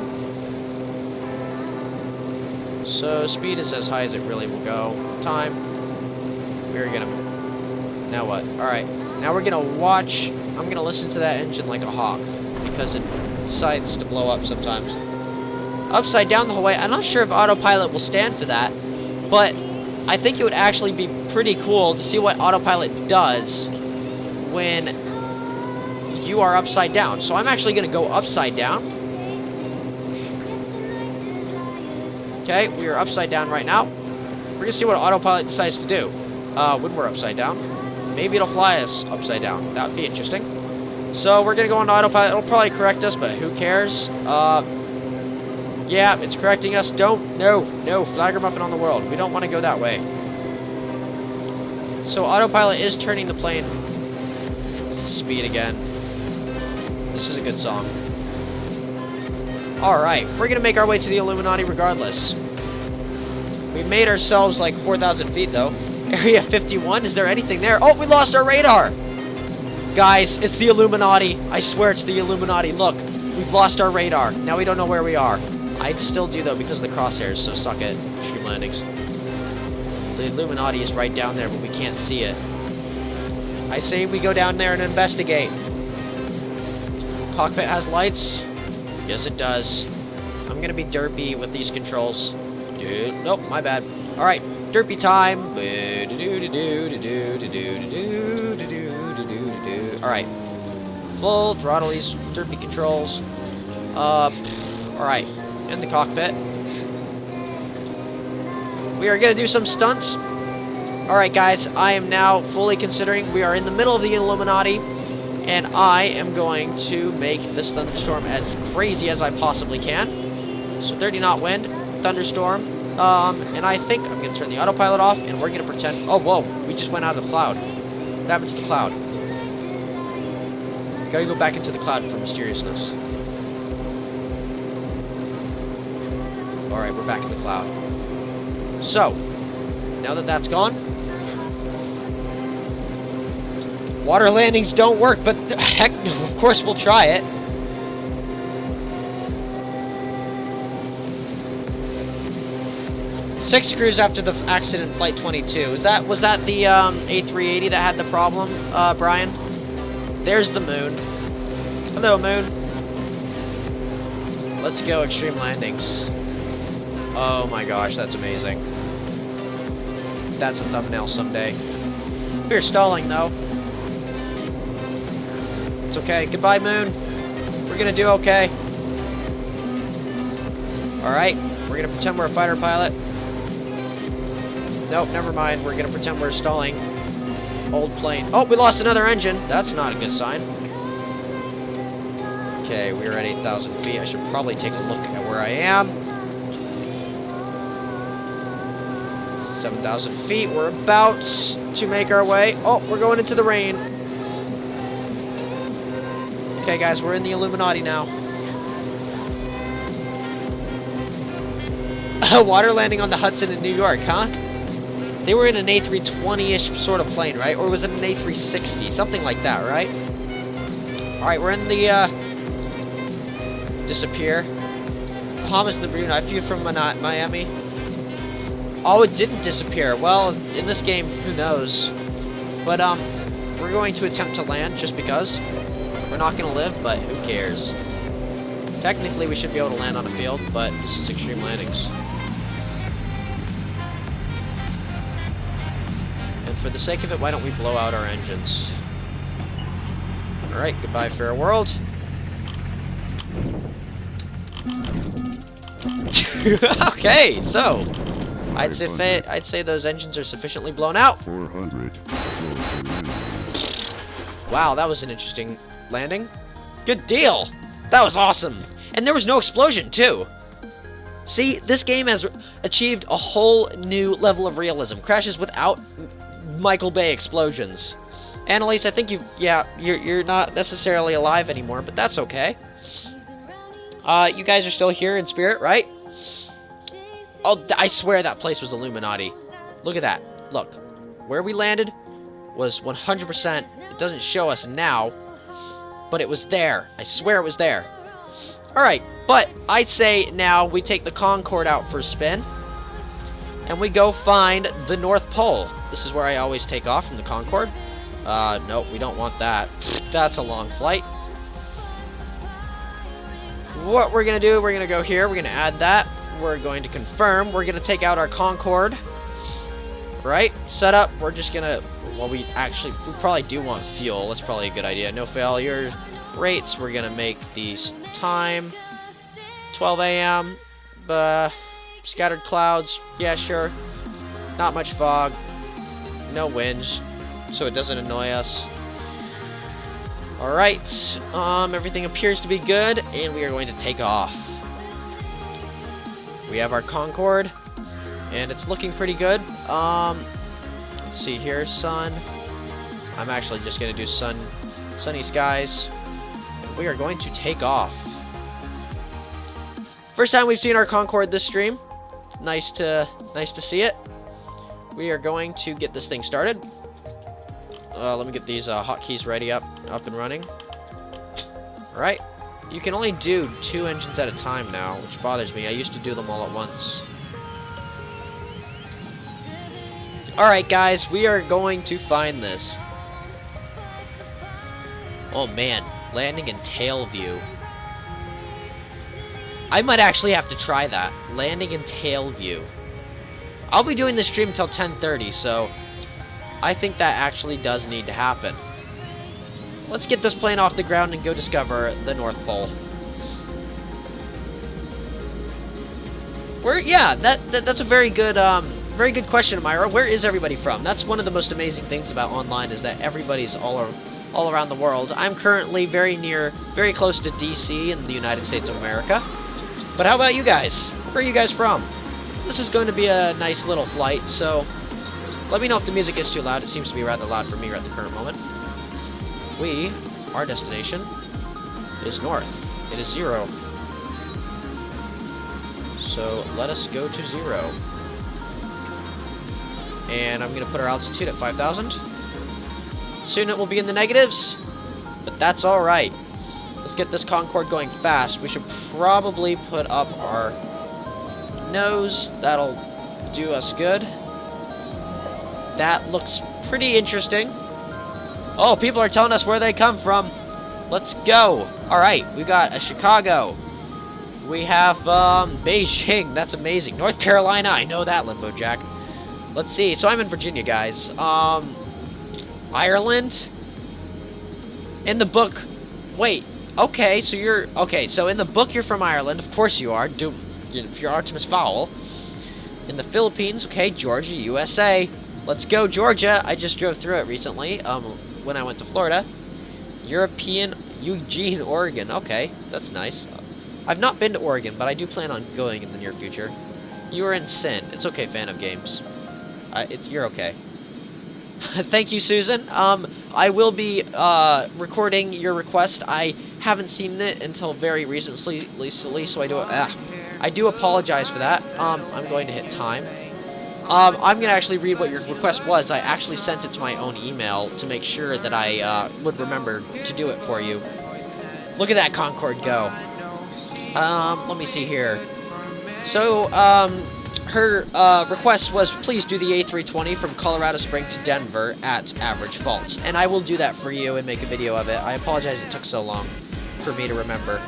So, speed is as high as it really will go. Time. We're gonna... Now what? Alright. Now we're gonna watch... I'm gonna listen to that engine like a hawk. Because it decides to blow up sometimes. Upside down the whole way. I'm not sure if autopilot will stand for that. But I think it would actually be pretty cool to see what autopilot does when you are upside down. So I'm actually gonna go upside down. Okay, we are upside down right now. We're gonna see what autopilot decides to do when we're upside down. Maybe it'll fly us upside down. That would be interesting. So we're gonna go on autopilot. It'll probably correct us, but who cares? Yeah, it's correcting us. No, Flaggermuffin on the world. We don't want to go that way. So autopilot is turning the plane to speed again. This is a good song. Alright, we're gonna make our way to the Illuminati regardless. We made ourselves like 4,000 feet though. Area 51, is there anything there? Oh, we lost our radar! Guys, it's the Illuminati. I swear it's the Illuminati. Look, we've lost our radar. Now we don't know where we are. I still do though because of the crosshairs, so suck it. Extreme landings. The Illuminati is right down there, but we can't see it. I say we go down there and investigate. Cockpit has lights. Yes, it does. I'm gonna be derpy with these controls. Dude, nope, my bad. Alright, derpy time. Alright. Full throttle these derpy controls. Alright. In the cockpit. We are gonna do some stunts. Alright guys, I am now fully considering we are in the middle of the Illuminati. And I am going to make this thunderstorm as crazy as I possibly can. So 30 knot wind, thunderstorm. And I think I'm going to turn the autopilot off and we're going to pretend... Oh, whoa, we just went out of the cloud. What happened to the cloud? We gotta go back into the cloud for mysteriousness. Alright, we're back in the cloud. So, now that that's gone... Water landings don't work, but heck, of course we'll try it. Six screws after the accident flight 22. Was that the A380 that had the problem, Brian? There's the moon. Hello, moon. Let's go extreme landings. Oh my gosh, that's amazing. That's a thumbnail someday. We're stalling though. It's okay. Goodbye, moon. We're gonna do okay. Alright. We're gonna pretend we're a fighter pilot. Nope, never mind. We're gonna pretend we're stalling. Old plane. Oh, we lost another engine. That's not a good sign. Okay, we're at 8,000 feet. I should probably take a look at where I am. 7,000 feet. We're about to make our way. Oh, we're going into the rain. Okay, guys, we're in the Illuminati now. Water landing on the Hudson in New York, huh? They were in an A320-ish sort of plane, right? Or was it an A360? Something like that, right? Alright, we're in the, disappear. Bahamas the Bermuda. I flew from Miami. Oh, it didn't disappear. Well, in this game, who knows? But, we're going to attempt to land just because. We're not going to live, but who cares? Technically, we should be able to land on a field, but this is extreme landings. And for the sake of it, why don't we blow out our engines? Alright, goodbye, fair world. Okay, so I'd say those engines are sufficiently blown out.
400.
Wow, that was an interesting landing. Good deal. That was awesome. And there was no explosion, too. See, this game has achieved a whole new level of realism. Crashes without Michael Bay explosions. Annalise, I think you're not necessarily alive anymore, but that's okay. You guys are still here in spirit, right? Oh, I swear that place was Illuminati. Look at that. Look. Where we landed was 100%. It doesn't show us now, but it was there. I swear it was there. Alright, but I'd say now we take the Concorde out for a spin, and we go find the North Pole. This is where I always take off from the Concorde. Nope, we don't want that. That's a long flight. What we're going to do, we're going to go here. We're going to add that. We're going to confirm. We're going to take out our Concorde. Right? Setup. We're just going to... Well, we probably do want fuel. That's probably a good idea. No failures. Rates. We're going to make these time. 12 a.m. Scattered clouds. Yeah, sure. Not much fog. No winds. So it doesn't annoy us. Alright, everything appears to be good, and we are going to take off. We have our Concorde, and it's looking pretty good. Let's see here, sun. I'm actually just going to do sunny skies. We are going to take off. First time we've seen our Concorde this stream. Nice to see it. We are going to get this thing started. Let me get these hotkeys ready up and running. Alright. You can only do 2 engines at a time now, which bothers me. I used to do them all at once. Alright, guys. We are going to find this. Oh, man. Landing in tail view. I might actually have to try that. Landing in tail view. I'll be doing this stream until 10:30, so... I think that actually does need to happen. Let's get this plane off the ground and go discover the North Pole. That's a very good question, Myra. Where is everybody from? That's one of the most amazing things about online is that everybody's all around the world. I'm currently very close to DC in the United States of America. But how about you guys? Where are you guys from? This is going to be a nice little flight, so... Let me know if the music is too loud. It seems to be rather loud for me right at the current moment. Our destination is north. It is 0. So let us go to 0. And I'm going to put our altitude at 5,000. Soon it will be in the negatives, but that's alright. Let's get this Concorde going fast. We should probably put up our nose. That'll do us good. That looks pretty interesting. Oh, people are telling us where they come from. Let's go. Alright, we got a Chicago. We have Beijing. That's amazing. North Carolina. I know that, Limbo Jack. Let's see. So I'm in Virginia, guys. Ireland. In the book. Wait. Okay, so you're... Okay, so in the book you're from Ireland. Of course you are. If you're Artemis Fowl. In the Philippines. Okay, Georgia, USA. Let's go, Georgia. I just drove through it recently, when I went to Florida. European Eugene, Oregon. Okay, that's nice. I've not been to Oregon, but I do plan on going in the near future. You are in sin. It's okay, fan of games. You're okay. Thank you, Susan. I will be recording your request. I haven't seen it until very recently, so I do apologize for that. I'm going to hit time. I'm going to actually read what your request was. I actually sent it to my own email to make sure that I would remember to do it for you. Look at that Concorde go. Let me see here. So, her request was, please do the A320 from Colorado Springs to Denver at average faults. And I will do that for you and make a video of it. I apologize it took so long for me to remember.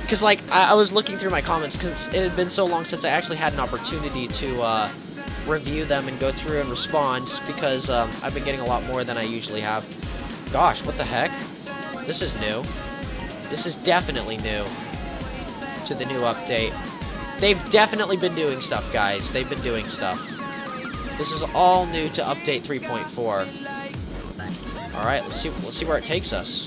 Because, like, I was looking through my comments because it had been so long since I actually had an opportunity to review them and go through and respond because I've been getting a lot more than I usually have. Gosh, what the heck? This is new. This is definitely new to the new update. They've definitely been doing stuff, guys. They've been doing stuff. This is all new to update 3.4. All right, let's see where it takes us.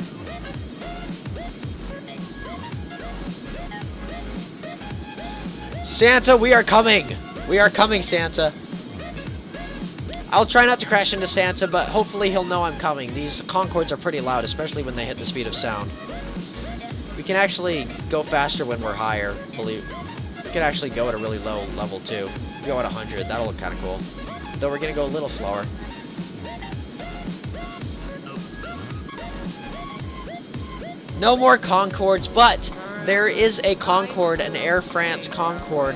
Santa, we are coming! We are coming, Santa. I'll try not to crash into Santa, but hopefully he'll know I'm coming. These Concordes are pretty loud, especially when they hit the speed of sound. We can actually go faster when we're higher, believe. We could actually go at a really low level too. Go at 100. That'll look kind of cool. Though we're gonna go a little slower. No more Concordes, but there is a Concorde, an Air France Concorde,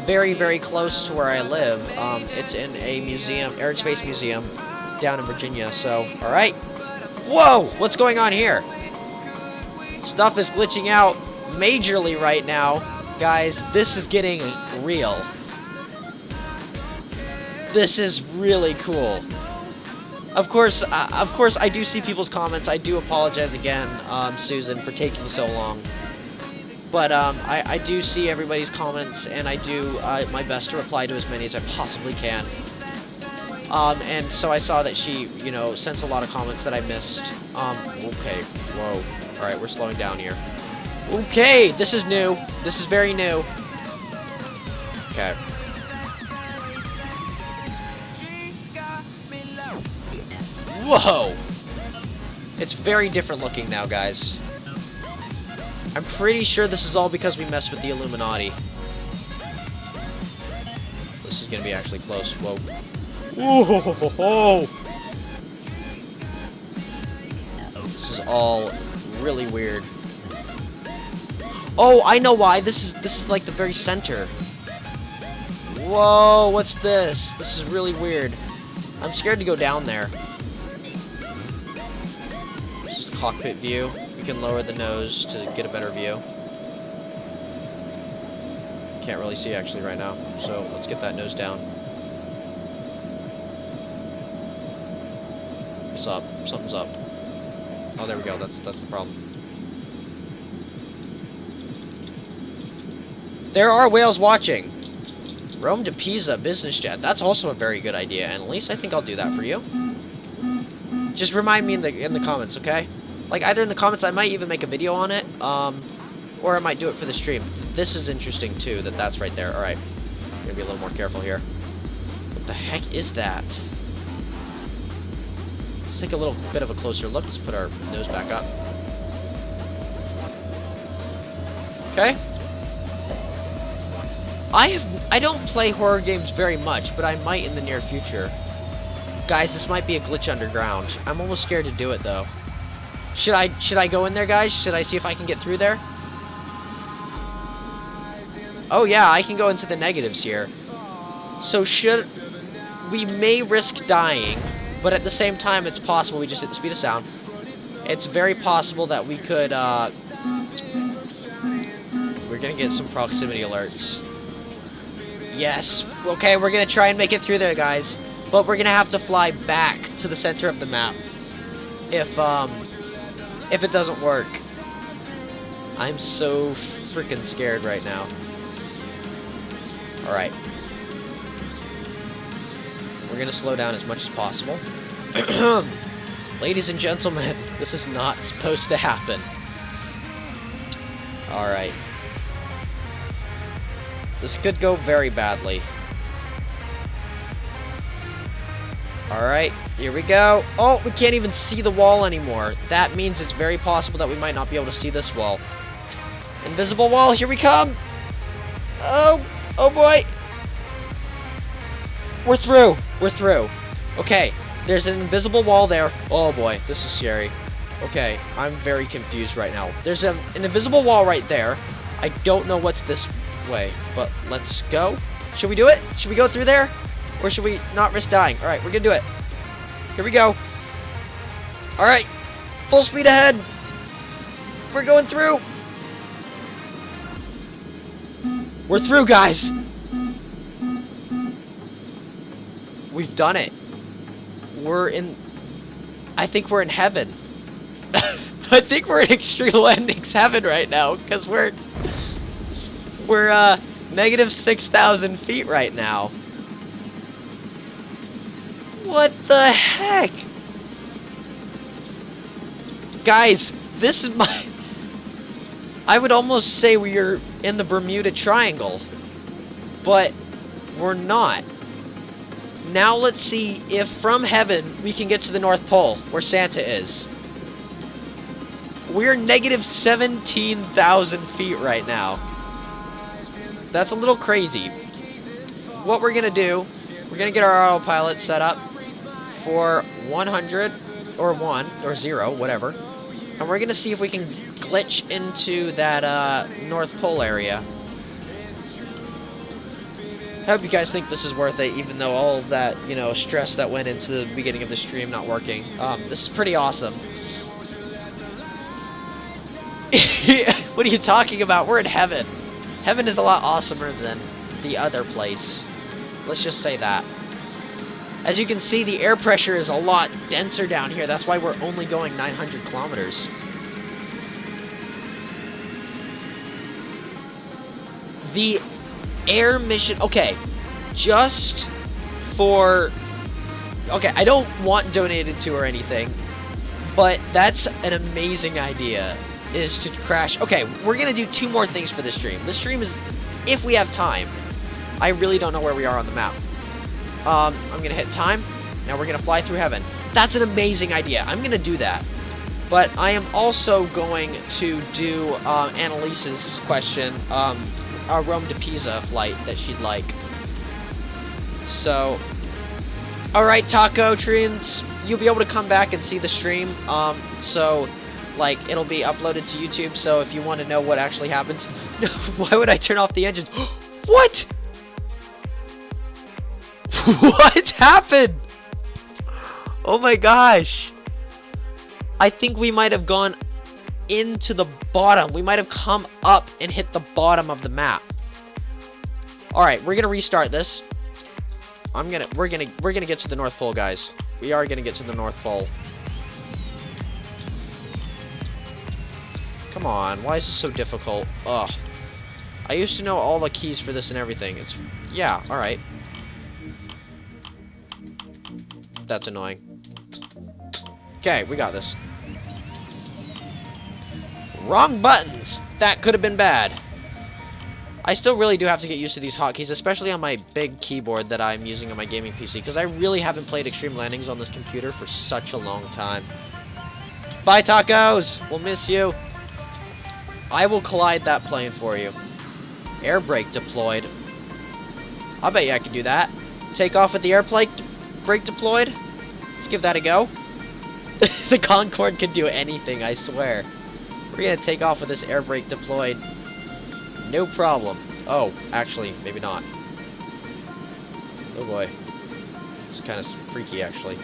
very, very close to where I live. It's in a museum, Air and Space Museum, down in Virginia. So, all right. Whoa! What's going on here? Stuff is glitching out majorly right now, guys. This is getting real. This is really cool. Of course, I do see people's comments. I do apologize again, Susan, for taking so long. But I do see everybody's comments, and I do my best to reply to as many as I possibly can. And so I saw that she, you know, sent a lot of comments that I missed. Okay, whoa. All right, we're slowing down here. Okay, this is new. This is very new. Okay. Whoa! It's very different looking now, guys. I'm pretty sure this is all because we messed with the Illuminati. This is gonna be actually close. Whoa. Whoa! This is all really weird. Oh, I know why. This is like the very center. Whoa, what's this? This is really weird. I'm scared to go down there. Cockpit view. We can lower the nose to get a better view. Can't really see actually right now, so let's get that nose down. What's up? Something's up. Oh, there we go. That's the problem. There are whales watching. Rome to Pisa business jet. That's also a very good idea, and at least I think I'll do that for you. Just remind me in the comments, okay? Like, either in the comments, I might even make a video on it, or I might do it for the stream. This is interesting, too, that's right there. Alright. I'm gonna be a little more careful here. What the heck is that? Let's take a little bit of a closer look. Let's put our nose back up. Okay. I don't play horror games very much, but I might in the near future. Guys, this might be a glitch underground. I'm almost scared to do it, though. Should I go in there, guys? Should I see if I can get through there? Oh yeah, I can go into the negatives here. So we may risk dying, but at the same time, it's possible we just hit the speed of sound. It's very possible that we could, we're gonna get some proximity alerts. Yes. Okay, we're gonna try and make it through there, guys. But we're gonna have to fly back to the center of the map. If it doesn't work. I'm so freaking scared right now. Alright. We're gonna slow down as much as possible. Ladies and gentlemen, this is not supposed to happen. Alright. This could go very badly. Alright, here we go. Oh, we can't even see the wall anymore. That means it's very possible that we might not be able to see this wall. Invisible wall, here we come! Oh boy! We're through! We're through. Okay, there's an invisible wall there. Oh boy, this is scary. Okay, I'm very confused right now. There's an invisible wall right there. I don't know what's this way, but let's go. Should we do it? Should we go through there? Or should we not risk dying? Alright, we're gonna do it. Here we go. Alright. Full speed ahead. We're going through. We're through, guys. We've done it. I think we're in heaven. I think we're in Extreme Landings heaven right now, because we're negative 6,000 feet right now. What the heck? Guys, this is my... I would almost say we are in the Bermuda Triangle, but we're not. Now let's see if from heaven we can get to the North Pole, where Santa is. We're negative 17,000 feet right now. That's a little crazy. What we're gonna do, we're gonna get our autopilot set up for 100 or 1 or 0, whatever, and we're gonna see if we can glitch into that North Pole area. I hope you guys think this is worth it, even though all of that, you know, stress that went into the beginning of the stream not working. This is pretty awesome. What are you talking about? We're in heaven. Heaven is a lot awesomer than the other place. Let's just say that. As you can see, the air pressure is a lot denser down here. That's why we're only going 900 kilometers. The air mission... Okay, just for... Okay, I don't want donated to or anything, but that's an amazing idea, is to crash... Okay, we're going to do 2 more things for this stream. This stream is, if we have time. I really don't know where we are on the map. I'm going to hit time. Now we're going to fly through heaven. That's an amazing idea. I'm going to do that. But I am also going to do Annalise's question, our Rome to Pisa flight that she'd like. So, alright, Taco Trins, you'll be able to come back and see the stream. So, like, it'll be uploaded to YouTube, so if you want to know what actually happens... Why would I turn off the engines? What? What happened? Oh my gosh. I think we might have gone into the bottom. We might have come up and hit the bottom of the map. Alright, we're gonna restart this. We're gonna get to the North Pole, guys. We are gonna get to the North Pole. Come on, why is this so difficult? Ugh. I used to know all the keys for this and everything. It's... Yeah, alright. That's annoying. Okay, we got this. Wrong buttons! That could have been bad. I still really do have to get used to these hotkeys, especially on my big keyboard that I'm using on my gaming PC, because I really haven't played Extreme Landings on this computer for such a long time. Bye, tacos! We'll miss you. I will collide that plane for you. Air brake deployed. I bet you I can do that. Take off with the air brake deployed. Let's give that a go. The Concorde can do anything, I swear. We're gonna take off with this air brake deployed. No problem. Oh, actually, maybe not. Oh boy. It's kind of freaky, actually.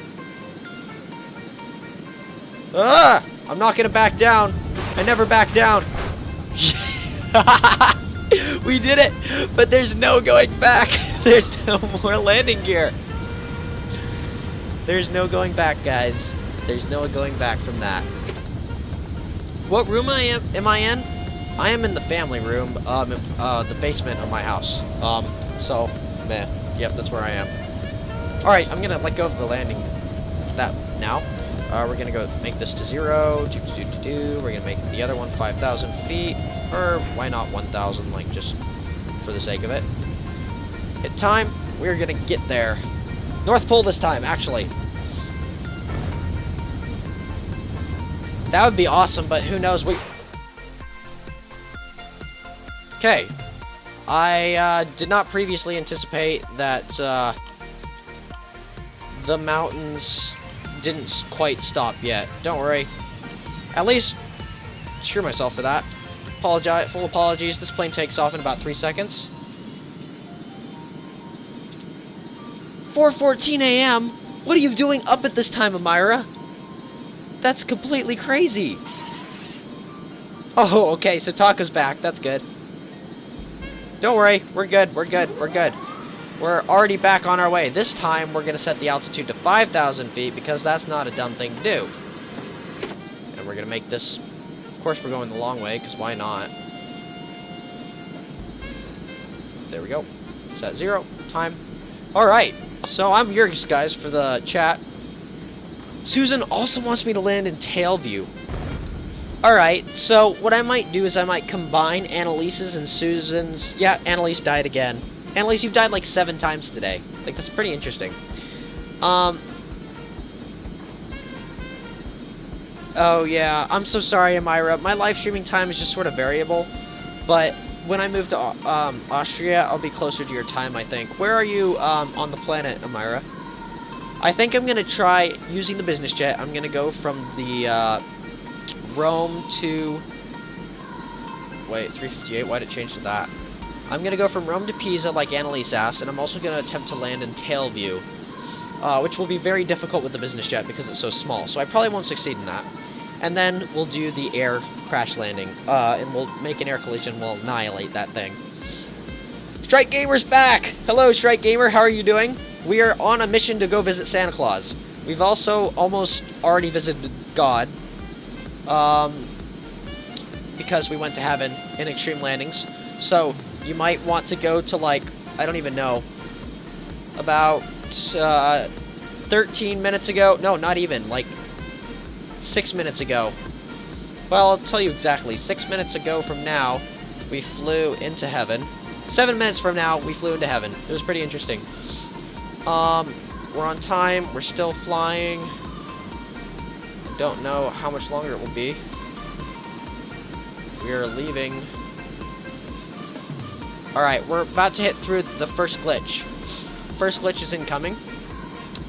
Ah! I'm not gonna back down. I never back down. We did it! But there's no going back. There's no more landing gear. There's no going back, guys. There's no going back from that. What room am I in? I am in the family room, the basement of my house. So, man, yep, that's where I am. Alright, I'm gonna let go of the landing, that now. We're gonna go make this to 0, we're gonna make the other one 5,000 feet, or why not 1,000, like, just for the sake of it. Hit time, we're gonna get there. North Pole this time, actually. That would be awesome, but who knows, Okay. I did not previously anticipate that the mountains didn't quite stop yet. Don't worry. At least, screw myself for that. Full apologies. This plane takes off in about 3 seconds. 4:14 a.m.? What are you doing up at this time, Amira? That's completely crazy. Oh, okay, so Taco's back. That's good. Don't worry. We're good. We're good. We're good. We're already back on our way. This time, we're going to set the altitude to 5,000 feet because that's not a dumb thing to do. And we're going to make this... Of course, we're going the long way, because why not? There we go. Set 0. Time. Alright. So, I'm Yurgis, guys, for the chat. Susan also wants me to land in Tailview. Alright, so what I might do is I might combine Annalise's and Susan's... Yeah, Annalise died again. Annalise, you've died like 7 times today. Like, that's pretty interesting. Oh, yeah. I'm so sorry, Amira. My live streaming time is just sort of variable. But when I move to Austria, I'll be closer to your time, I think. Where are you on the planet, Amira? I think I'm gonna try using the business jet. I'm gonna go from the Rome to. Wait, 358. Why'd it change to that? I'm gonna go from Rome to Pisa, like Annalise asked, and I'm also gonna attempt to land in Tailview, which will be very difficult with the business jet because it's so small. So I probably won't succeed in that. And then we'll do the air crash landing, and we'll make an air collision. We'll annihilate that thing. Strike Gamer's back! Hello, Strike Gamer. How are you doing? We are on a mission to go visit Santa Claus. We've also almost already visited God, because we went to heaven in Extreme Landings. So you might want to go to, like, I don't even know, about 13 minutes ago. No, not even, like 6 minutes ago. Well, I'll tell you exactly. 6 minutes ago from now, we flew into heaven. 7 minutes from now, we flew into heaven. It was pretty interesting. We're on time. We're still flying. I don't know how much longer it will be. We are leaving. Alright, we're about to hit through the first glitch. First glitch is incoming.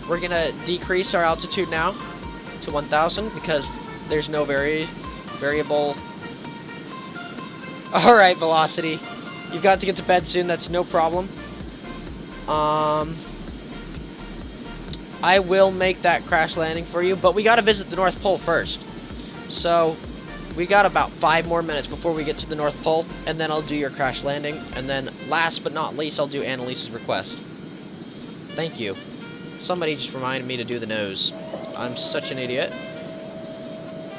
We're gonna decrease our altitude now to 1,000 because there's no variable. Alright, velocity. You've got to get to bed soon, that's no problem. I will make that crash landing for you, but we gotta visit the North Pole first. So, we got about 5 more minutes before we get to the North Pole, and then I'll do your crash landing, and then last but not least, I'll do Annalise's request. Thank you. Somebody just reminded me to do the nose. I'm such an idiot.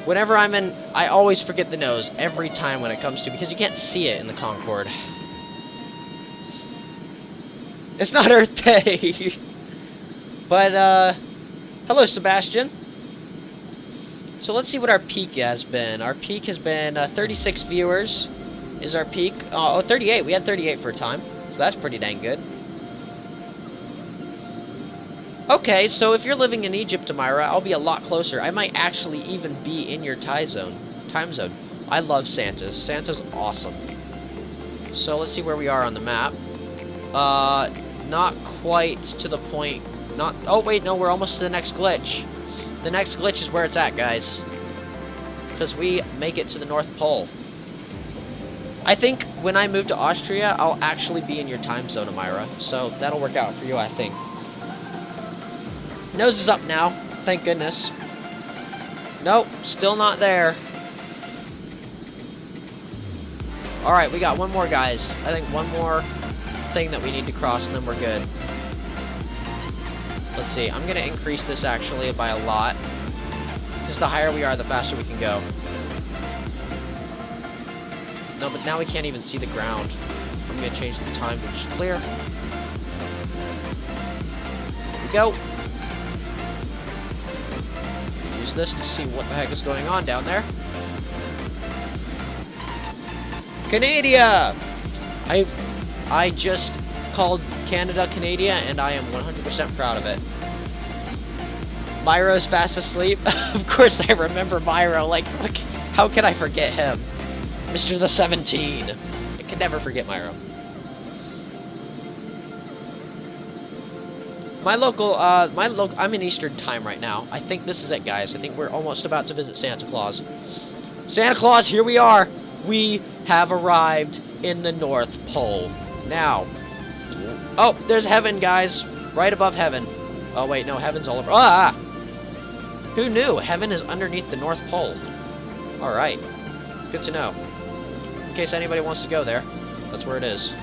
Whenever I'm in, I always forget the nose every time when it comes to, because you can't see it in the Concorde. It's not Earth Day! But, hello, Sebastian. So let's see what our peak has been. Our peak has been 36 viewers is our peak. Oh, 38. We had 38 for a time. So that's pretty dang good. Okay, so if you're living in Egypt, Amira, I'll be a lot closer. I might actually even be in your time zone. I love Santa's. Santa's awesome. So let's see where we are on the map. Not quite to the point. Not. Oh wait, no, we're almost to the next glitch. The next glitch is where it's at, guys. Because we make it to the North Pole. I think when I move to Austria, I'll actually be in your time zone, Amira. So that'll work out for you, I think. Nose is up now. Thank goodness. Nope, still not there. Alright, we got one more, guys. I think one more thing that we need to cross, and then we're good. Let's see, I'm going to increase this actually by a lot. Because the higher we are, the faster we can go. No, but now we can't even see the ground. I'm going to change the time to just clear. Here we go. Use this to see what the heck is going on down there. Canada! I just called Canada Canada, and I am 100% proud of it. Myro's fast asleep. Of course I remember Myro. Like, how can I forget him? Mr. the 17. I can never forget Myro. I'm in Eastern time right now. I think this is it, guys. I think we're almost about to visit Santa Claus. Santa Claus, here we are. We have arrived in the North Pole. Now, oh, there's heaven, guys. Right above heaven. Oh, wait, no, heaven's all over. Ah! Who knew? Heaven is underneath the North Pole. Alright. Good to know. In case anybody wants to go there, that's where it is.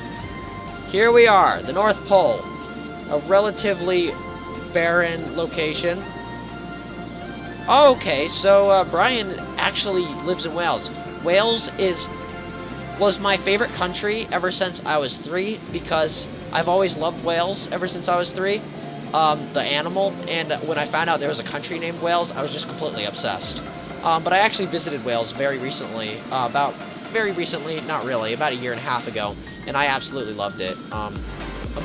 Here we are, the North Pole. A relatively barren location. Okay, so Brian actually lives in Wales. Wales was my favorite country ever since I was 3, because I've always loved Wales ever since I was 3. The animal, and when I found out there was a country named Wales, I was just completely obsessed. But I actually visited Wales very recently, not really, about a year and a half ago, and I absolutely loved it.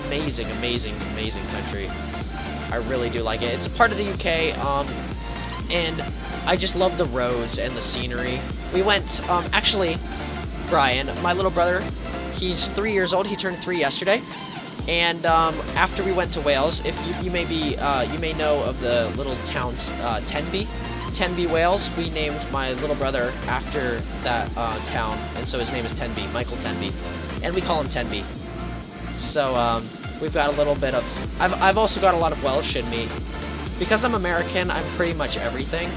Amazing, amazing, amazing country. I really do like it. It's a part of the UK, and I just love the roads and the scenery. We went, actually, Brian, my little brother, He's 3 years old. He turned 3 yesterday. And after we went to Wales, if you may know of the little towns Tenby, Wales. We named my little brother after that town, and so his name is Tenby, Michael Tenby, and we call him Tenby. So we've got a little bit of. I've also got a lot of Welsh in me. Because I'm American, I'm pretty much everything.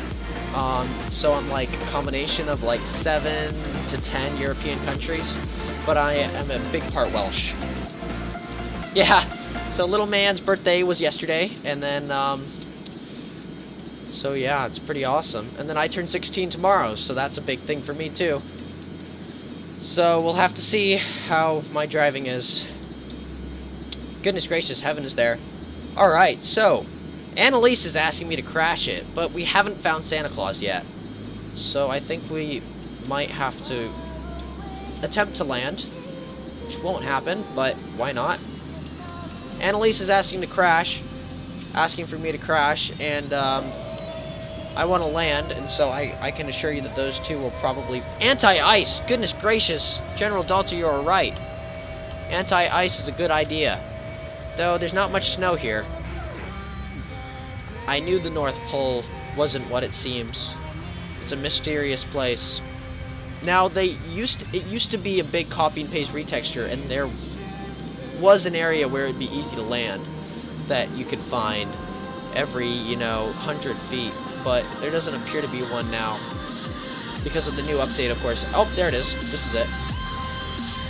So I'm like a combination of like 7 to 10 European countries, but I am a big part Welsh. Yeah, so little man's birthday was yesterday, and then, so yeah, it's pretty awesome. And then I turn 16 tomorrow, so that's a big thing for me too. So we'll have to see how my driving is. Goodness gracious, heaven is there. Alright, so Annalise is asking me to crash it, but we haven't found Santa Claus yet. So I think we might have to attempt to land, which won't happen, but why not? Annalise is asking for me to crash, and I want to land, and so I can assure you that those two will probably... Anti-ice! Goodness gracious! General Dalton, you are right. Anti-ice is a good idea. Though there's not much snow here. I knew the North Pole wasn't what it seems. It's a mysterious place. Now, it used to be a big copy and paste retexture, and there was an area where it'd be easy to land that you could find every, 100 feet, but there doesn't appear to be one now because of the new update, of course. Oh, there it is. This is it.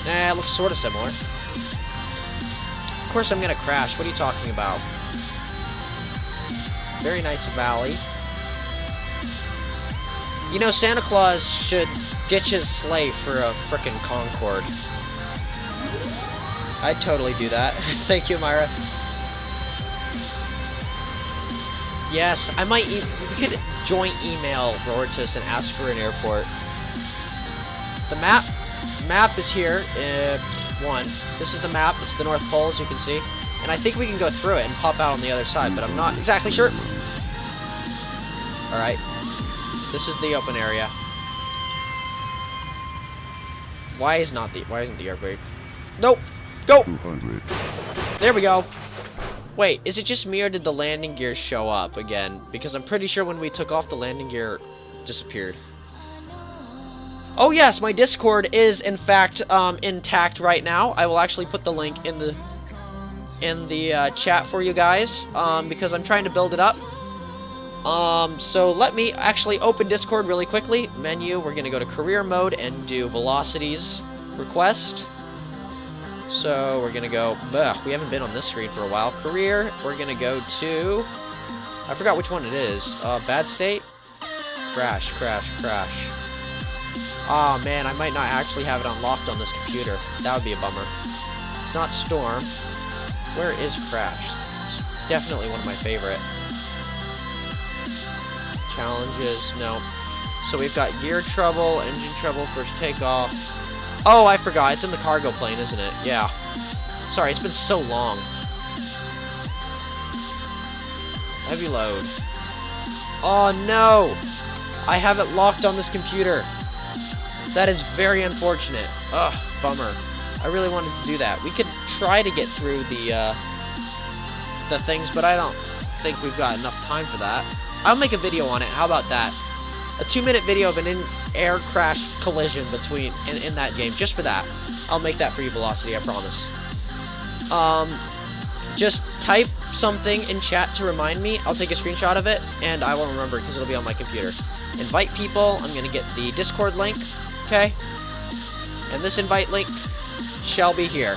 It looks sort of similar. Of course I'm gonna crash. What are you talking about? Very nice valley. Santa Claus should ditch his sleigh for a frickin' Concorde. I'd totally do that. Thank you, Myra. Yes, I might. We could joint email Rortus and ask for an airport. The map is here. This is the map. It's the North Pole, as you can see. And I think we can go through it and pop out on the other side, but I'm not exactly sure. Alright. This is the open area. Why isn't the air brake? Nope! Go!
200.
There we go. Wait, is it just me or did the landing gear show up again? Because I'm pretty sure when we took off, the landing gear disappeared. Oh yes, my Discord is in fact intact right now. I will actually put the link in the chat for you guys because I'm trying to build it up. So let me actually open Discord really quickly. Menu, we're gonna go to career mode and do velocities request. So we're gonna go, we haven't been on this screen for a while. Career, we're gonna go to, I forgot which one it is. Bad state? Crash. Oh man, I might not actually have it unlocked on this computer. That would be a bummer. It's not storm. Where is crash? It's definitely one of my favorite. Challenges, no. So we've got gear trouble, engine trouble, first takeoff. Oh, I forgot. It's in the cargo plane, isn't it? Yeah. Sorry, it's been so long. Heavy load. Oh, no! I have it locked on this computer. That is very unfortunate. Ugh, bummer. I really wanted to do that. We could try to get through the things, but I don't think we've got enough time for that. I'll make a video on it. How about that? A 2-minute video of an air crash collision in that game, just for that. I'll make that for you, Velocity, I promise. Just type something in chat to remind me. I'll take a screenshot of it, and I will remember because it'll be on my computer. Invite people. I'm going to get the Discord link, okay? And this invite link shall be here.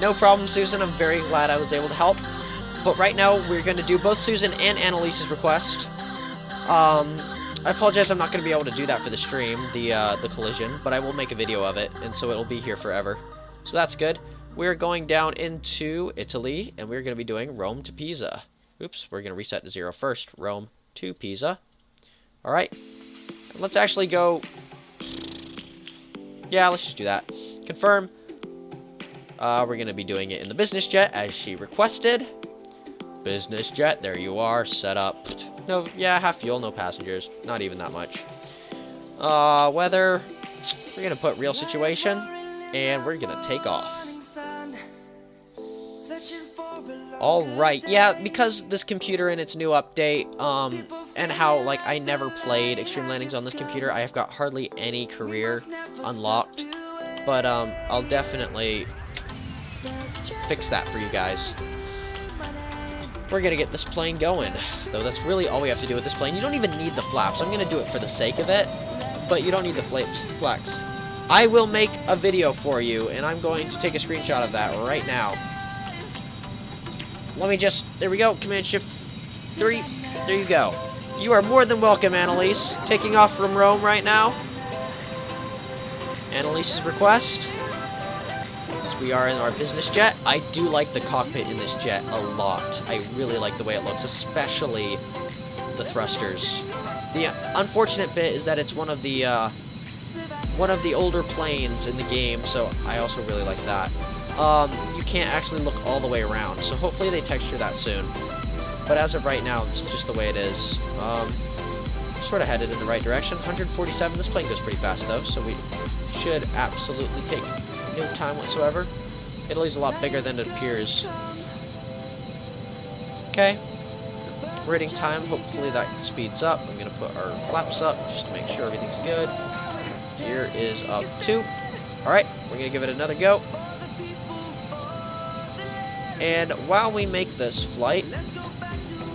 No problem, Susan. I'm very glad I was able to help. But right now, we're going to do both Susan and Annalise's request. I apologize, I'm not going to be able to do that for the stream, the collision, but I will make a video of it, and so it'll be here forever. So that's good. We're going down into Italy, and we're going to be doing Rome to Pisa. Oops, we're going to reset to 0 first. Rome to Pisa. Alright. Let's actually go... Yeah, let's just do that. Confirm. We're going to be doing it in the business jet, as she requested. Business jet, there you are, set up. No, yeah, half fuel, no passengers. Not even that much. Weather, we're gonna put real situation, and we're gonna take off. Alright, yeah, because this computer in its new update, and how, like, I never played Extreme Landings on this computer, I have got hardly any career unlocked, but, I'll definitely fix that for you guys. We're gonna get this plane going, though that's really all we have to do with this plane. You don't even need the flaps. I'm gonna do it for the sake of it, but you don't need the flaps. I will make a video for you, and I'm going to take a screenshot of that right now. Let me just, there we go, Command Shift 3, there you go. You are more than welcome, Annalise. Taking off from Rome right now. Annalise's request. We are in our business jet. I do like the cockpit in this jet a lot. I really like the way it looks, especially the thrusters. The unfortunate bit is that it's one of the older planes in the game, so I also really like that. You can't actually look all the way around, so hopefully they texture that soon. But as of right now, it's just the way it is. Sort of headed in the right direction. 147. This plane goes pretty fast though, so we should absolutely take no time whatsoever. Italy's a lot bigger than it appears. Okay. We're hitting time. Hopefully that speeds up. I'm gonna put our flaps up just to make sure everything's good. Gear is up 2. Alright, we're gonna give it another go. And while we make this flight,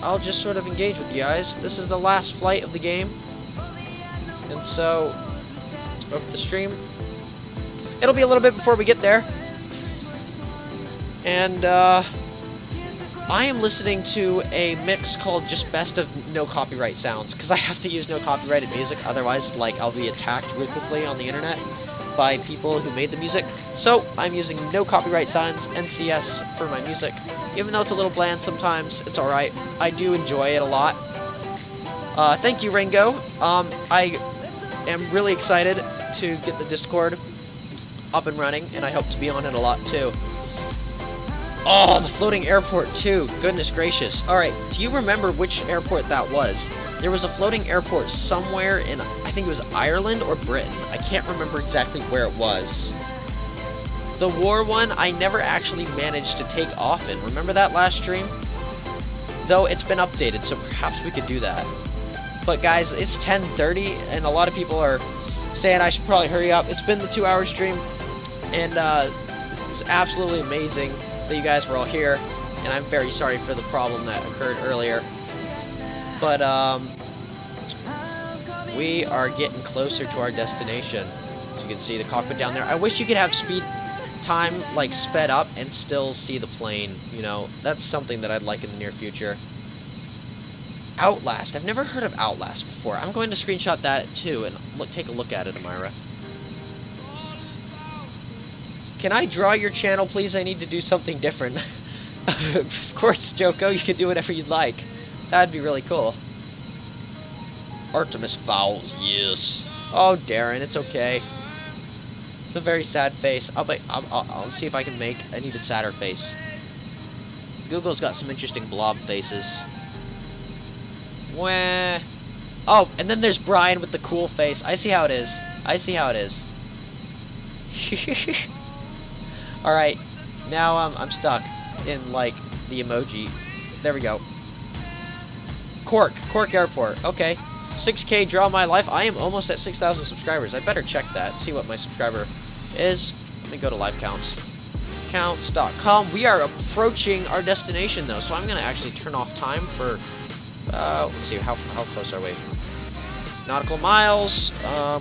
I'll just sort of engage with you guys. This is the last flight of the game. And so, over the stream. It'll be a little bit before we get there. And, I am listening to a mix called just best of no copyright sounds, because I have to use no copyrighted music, otherwise, like, I'll be attacked ruthlessly on the internet by people who made the music. So, I'm using no copyright signs, NCS, for my music. Even though it's a little bland sometimes, it's alright. I do enjoy it a lot. Thank you, Ringo. I am really excited to get the Discord up and running, and I hope to be on it a lot, too. Oh, the floating airport, too. Goodness gracious. Alright, do you remember which airport that was? There was a floating airport somewhere in, I think it was Ireland or Britain. I can't remember exactly where it was. The war one, I never actually managed to take off in. Remember that last stream? Though it's been updated, so perhaps we could do that. But guys, it's 10:30, and a lot of people are saying I should probably hurry up. It's been the 2-hour stream, and it's absolutely amazing that you guys were all here, and I'm very sorry for the problem that occurred earlier. But, we are getting closer to our destination. As you can see the cockpit down there. I wish you could have speed time, like, sped up and still see the plane, you know. That's something that I'd like in the near future. Outlast. I've never heard of Outlast before. I'm going to screenshot that, too, and take a look at it, Amira. Can I draw your channel, please? I need to do something different. Of course, Joko, you can do whatever you'd like. That'd be really cool. Artemis Fowls, yes. Oh, Darren, it's okay. It's a very sad face. I'll see if I can make an even sadder face. Google's got some interesting blob faces. Wah. Oh, and then there's Brian with the cool face. I see how it is. I see how it is. Alright, now I'm stuck in, like, the emoji. There we go. Cork Airport. Okay. 6K draw my life. I am almost at 6,000 subscribers. I better check that, see what my subscriber is. Let me go to live counts. Counts.com. We are approaching our destination, though, so I'm going to actually turn off time for, let's see, how close are we? Nautical miles.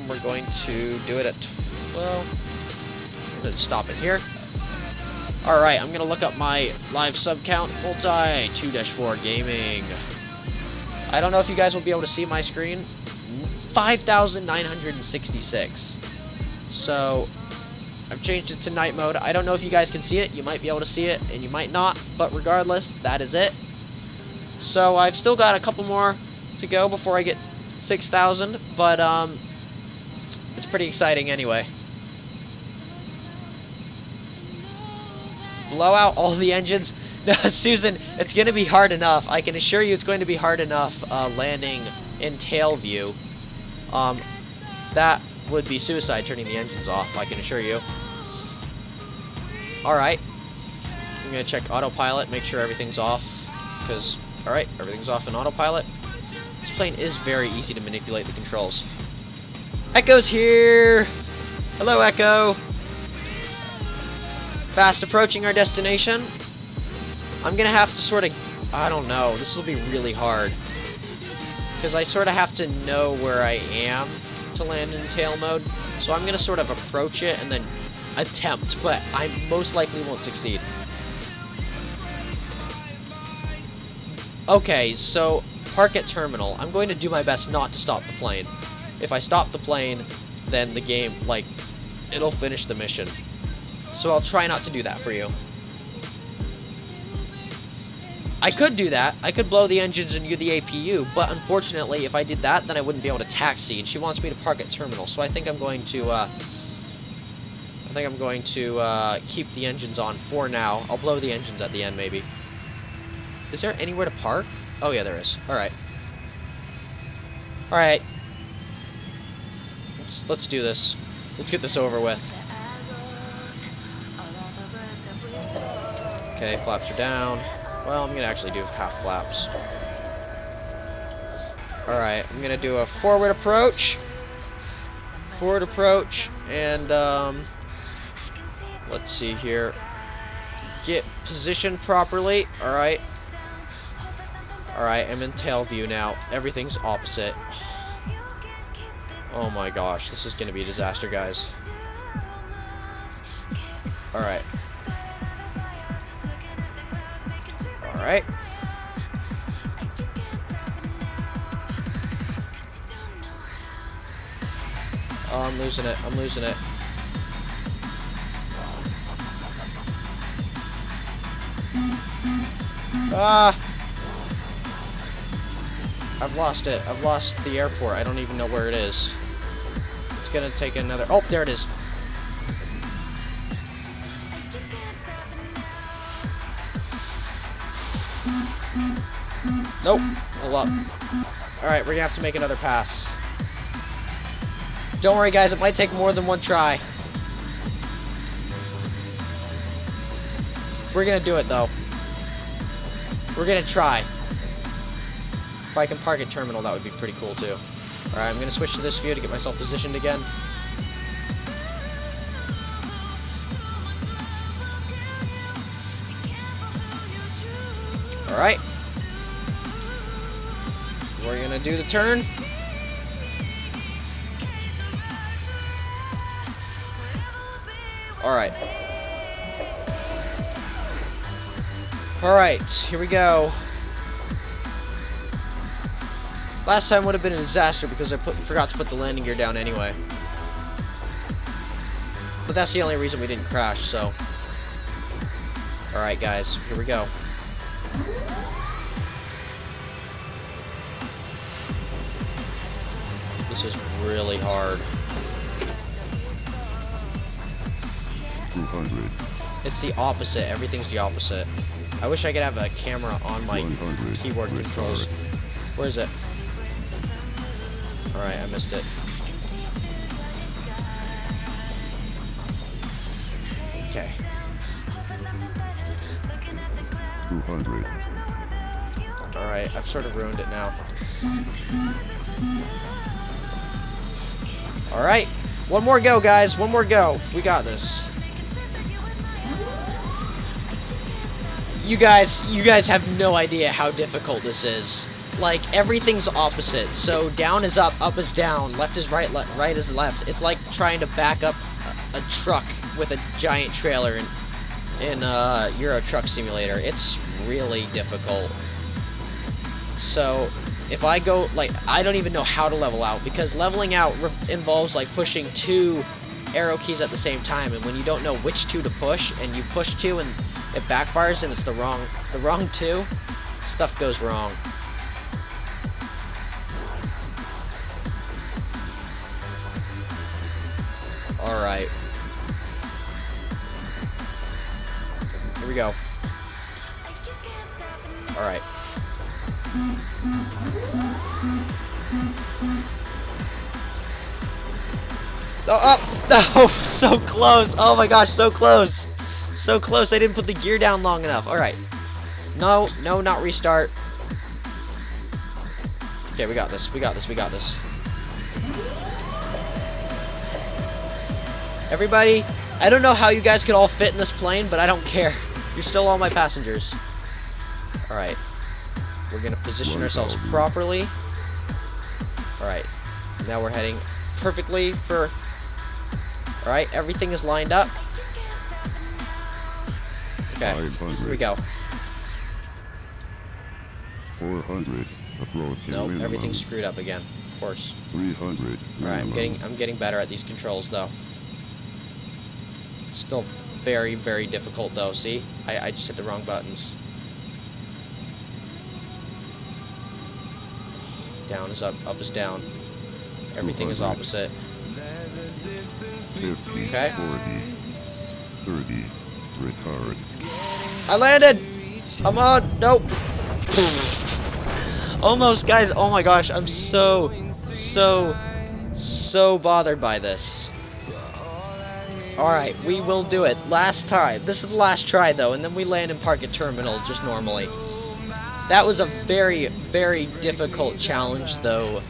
We're going to do it at, well, I'm going to stop it here. Alright, I'm going to look up my live sub count. Multi 2-4 gaming. I don't know if you guys will be able to see my screen. 5,966. So, I've changed it to night mode. I don't know if you guys can see it. You might be able to see it, and you might not. But regardless, that is it. So, I've still got a couple more to go before I get 6,000. But, it's pretty exciting anyway. Blow out all the engines. No, Susan, it's going to be hard enough. I can assure you it's going to be hard enough landing in tail view. That would be suicide, turning the engines off, I can assure you. Alright. I'm going to check autopilot, make sure everything's off. Because, alright, everything's off in autopilot. This plane is very easy to manipulate the controls. Echo's here! Hello, Echo! Fast approaching our destination. I'm going to have to sort of, I don't know, this will be really hard. Because I sort of have to know where I am to land in tail mode. So I'm going to sort of approach it and then attempt, but I most likely won't succeed. Okay, so park at terminal. I'm going to do my best not to stop the plane. If I stop the plane, then the game, like, it'll finish the mission. So I'll try not to do that for you. I could do that. I could blow the engines and use the APU, but unfortunately, if I did that, then I wouldn't be able to taxi, and she wants me to park at terminal. So I think I'm going to, keep the engines on for now. I'll blow the engines at the end, maybe. Is there anywhere to park? Oh, yeah, there is. Alright. Alright. Let's do this. Let's get this over with. Okay, flaps are down. Well, I'm going to actually do half flaps. Alright, I'm going to do a forward approach. Forward approach. And, let's see here. Get positioned properly. Alright. Alright, I'm in tail view now. Everything's opposite. Oh my gosh, this is going to be a disaster, guys. Alright. Alright. Oh, I'm losing it. I'm losing it. Ah! I've lost it. I've lost the airport. I don't even know where it is. It's gonna take another... Oh, there it is. Nope. Hold up. Alright, we're gonna have to make another pass. Don't worry, guys. It might take more than one try. We're gonna do it, though. We're gonna try. If I can park at terminal, that would be pretty cool, too. Alright, I'm gonna switch to this view to get myself positioned again. Alright. We're gonna do the turn. Alright. Alright, here we go. Last time would have been a disaster because I forgot to put the landing gear down anyway. But that's the only reason we didn't crash, so. Alright, guys, here we go. This is really hard.
200.
It's the opposite. Everything's the opposite. I wish I could have a camera on my keyboard controls. Where is it? Alright, I missed it. Okay.
200.
Alright, I've sort of ruined it now. Alright. One more go, guys. One more go. We got this. You guys have no idea how difficult this is. Like, everything's opposite. So, down is up is down, left is right, right is left. It's like trying to back up a truck with a giant trailer in Euro Truck Simulator. It's really difficult. So, if I go, like, I don't even know how to level out, because leveling out involves, like, pushing two arrow keys at the same time, and when you don't know which two to push, and you push two and it backfires and it's the wrong two, stuff goes wrong. Alright. Here we go. Alright. Oh, no, so close. Oh my gosh, so close. So close. I didn't put the gear down long enough. All right. No, no, not restart. Okay, we got this. We got this. We got this. Everybody, I don't know how you guys could all fit in this plane, but I don't care. You're still all my passengers. All right. We're going to position ourselves properly. All right. Now we're heading perfectly for... All right, everything is lined up. Okay, here we go.
400. Approach.
Nope, everything's screwed up again. Of course.
300.
Alright, I'm getting better at these controls though. Still very, very difficult though, see? I just hit the wrong buttons. Down is up, up is down. Everything is opposite.
50.
Okay.
40. 30. Retard.
I landed! I'm on! Nope! Almost, guys. Oh my gosh, I'm so bothered by this. Alright, we will do it. Last time. This is the last try, though, and then we land and park at terminal just normally. That was a very, very difficult challenge, though,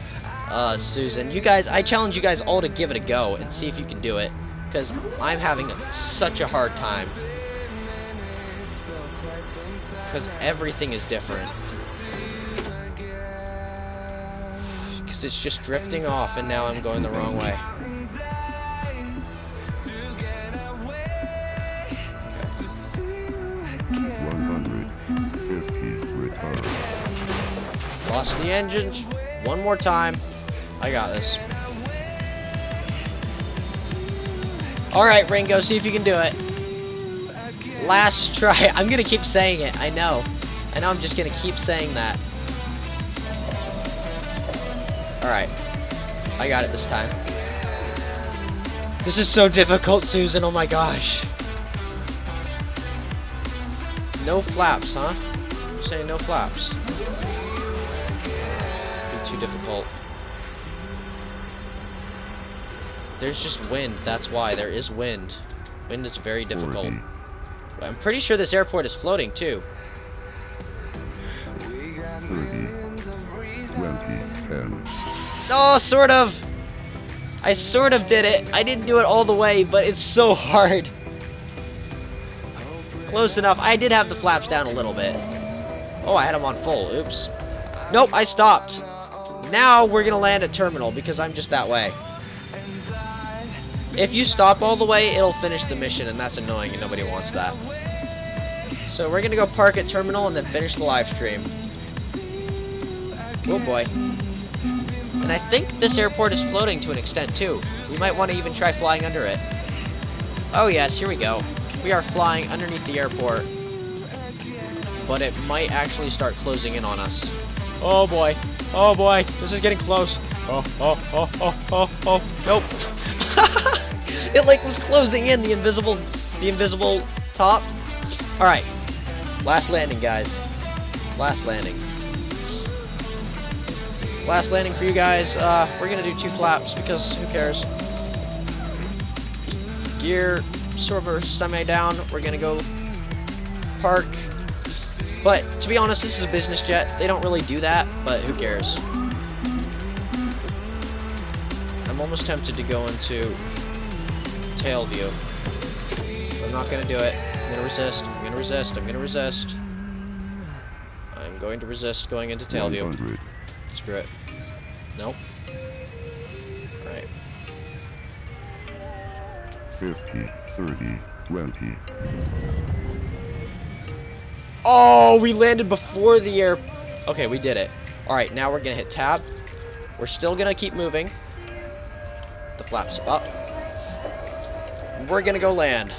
Susan. You guys, I challenge you guys all to give it a go and see if you can do it, because I'm having such a hard time. Because everything is different. Because it's just drifting off, and now I'm going the wrong way.
150. Retard.
Lost the engines. One more time. I got this. Alright, Ringo, see if you can do it. Last try. I'm gonna keep saying it. I know I'm just gonna keep saying that. Alright. I got it this time. This is so difficult, Susan. Oh my gosh. No flaps, huh? You're saying no flaps. Be too difficult. There's just wind. That's why. There is wind. Wind is very difficult.
40.
I'm pretty sure this airport is floating, too.
30. 20. 10.
Oh, sort of. I sort of did it. I didn't do it all the way, but it's so hard. Close enough. I did have the flaps down a little bit. Oh, I had them on full. Oops. Nope, I stopped. Now we're going to land at terminal because I'm just that way. If you stop all the way, it'll finish the mission, and that's annoying, and nobody wants that. So we're going to go park at terminal and then finish the live stream. Oh boy. And I think this airport is floating to an extent, too. We might want to even try flying under it. Oh yes, here we go. We are flying underneath the airport. But it might actually start closing in on us. Oh boy. Oh boy. This is getting close. Oh. Nope. It like was closing in the invisible top. Alright. Last landing, guys. Last landing. Last landing for you guys. We're gonna do 2 flaps because who cares? Gear sort of semi down. We're gonna go park. But to be honest, this is a business jet. They don't really do that, but who cares? I'm almost tempted to go into tail view. I'm not gonna do it. I'm gonna resist. I'm gonna resist. I'm gonna resist. I'm going to resist going into tail view.
100.
Screw it. Nope. Alright.
50. 30. 20.
Oh, we landed before the air. Okay, we did it. Alright, now we're gonna hit tab. We're still gonna keep moving. The flaps up. We're gonna go land.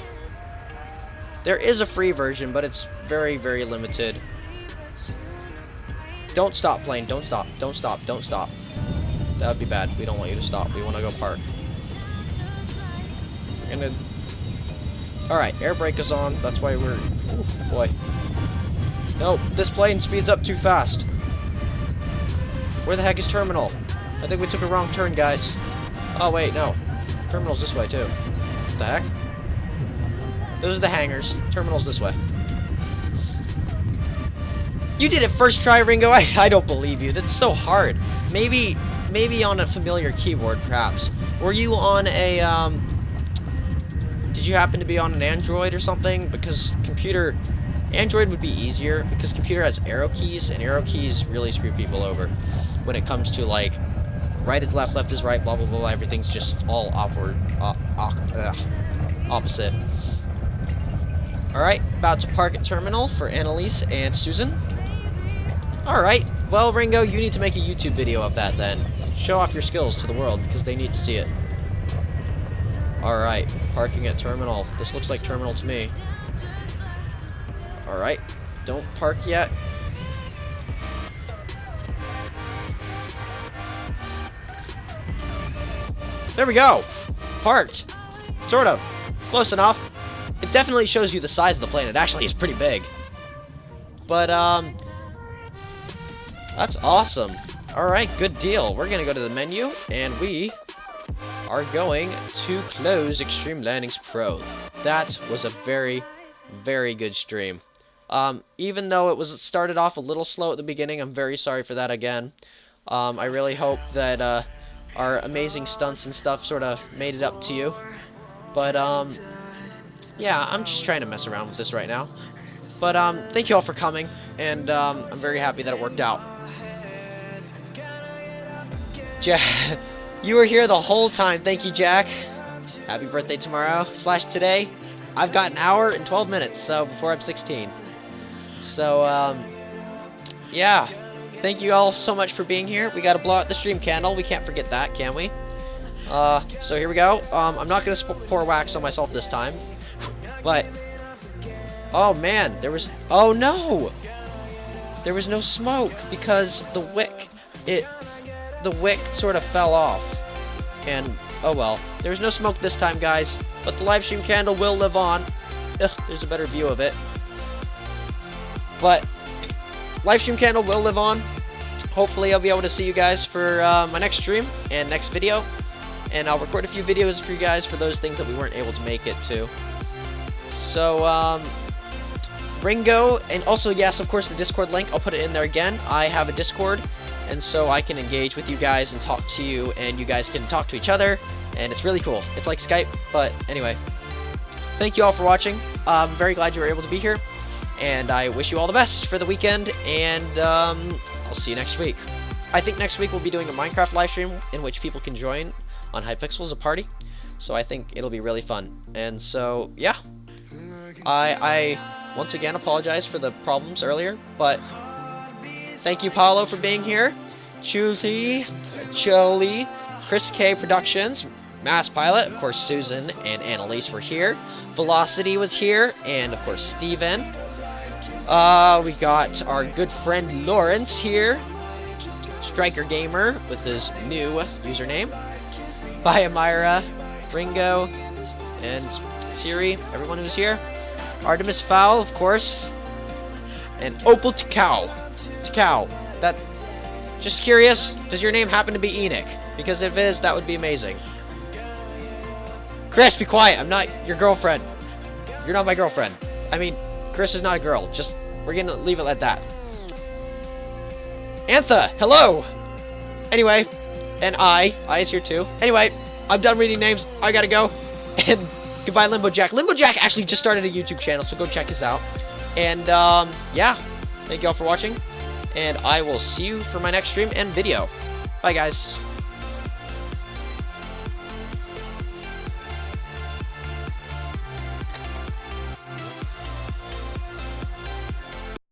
There is a free version, but it's very, very limited. Don't stop, plane. Don't stop. Don't stop. Don't stop. That would be bad. We don't want you to stop. We want to go park. We're gonna... Alright, air brake is on. That's why we're... Ooh, boy. Nope, this plane speeds up too fast. Where the heck is terminal? I think we took a wrong turn, guys. Oh, wait, no. Terminal's this way, too. What the heck? Those are the hangars. Terminal's this way. You did it first try, Ringo? I don't believe you. That's so hard. Maybe on a familiar keyboard, perhaps. Were you on a, Did you happen to be on an Android or something? Because Android would be easier, because computer has arrow keys, and arrow keys really screw people over. When it comes to, like, right is left, left is right, blah, blah, blah, everything's just all opposite. Alright, about to park at terminal for Annalise and Susan. Alright, well, Ringo, you need to make a YouTube video of that then. Show off your skills to the world, because they need to see it. Alright, parking at terminal. This looks like terminal to me. Alright, don't park yet. There we go! Parked! Sort of. Close enough. It definitely shows you the size of the plane. It actually is pretty big. But, that's awesome. Alright, good deal. We're gonna go to the menu, and we are going to close Extreme Landings Pro. That was a very, very good stream. Even though it started off a little slow at the beginning, I'm very sorry for that again. I really hope that, our amazing stunts and stuff sort of made it up to you. But, yeah, I'm just trying to mess around with this right now. But, thank you all for coming, and, I'm very happy that it worked out. Jack, you were here the whole time. Thank you, Jack. Happy birthday tomorrow / today. I've got an hour and 12 minutes, so before I'm 16. So, yeah. Thank you all so much for being here. We gotta blow out the stream candle. We can't forget that, can we? So here we go. I'm not gonna pour wax on myself this time. But, oh man, oh no! There was no smoke because the wick sort of fell off. And, oh well. There's no smoke this time, guys. But the live stream candle will live on. Ugh, there's a better view of it. But, live stream candle will live on. Hopefully I'll be able to see you guys for my next stream and next video. And I'll record a few videos for you guys for those things that we weren't able to make it to. So, Ringo, and also, yes, of course, the Discord link, I'll put it in there again. I have a Discord, and so I can engage with you guys and talk to you, and you guys can talk to each other, and it's really cool. It's like Skype, but anyway. Thank you all for watching. I'm very glad you were able to be here, and I wish you all the best for the weekend, and I'll see you next week. I think next week we'll be doing a Minecraft live stream in which people can join on Hypixel as a party, so I think it'll be really fun. And so, yeah. I once again apologize for the problems earlier, but thank you, Paulo, for being here. Julie, Chris K Productions, Mass Pilot, of course, Susan and Annalise were here. Velocity was here, and of course, Steven. We got our good friend Lawrence here. Striker Gamer with his new username. Myra, Ringo, and Siri, everyone who's here. Artemis Fowl, of course. And Opal Takao. That, just curious, does your name happen to be Enoch? Because if it is, that would be amazing. Chris, be quiet. I'm not your girlfriend. You're not my girlfriend. I mean, Chris is not a girl. Just, we're gonna leave it like that. Antha, hello! Anyway, and I is here too. Anyway, I'm done reading names. I gotta go. And goodbye, Limbo Jack. Limbo Jack actually just started a YouTube channel, so go check his out. And, yeah. Thank you all for watching. And I will see you for my next stream and video. Bye, guys.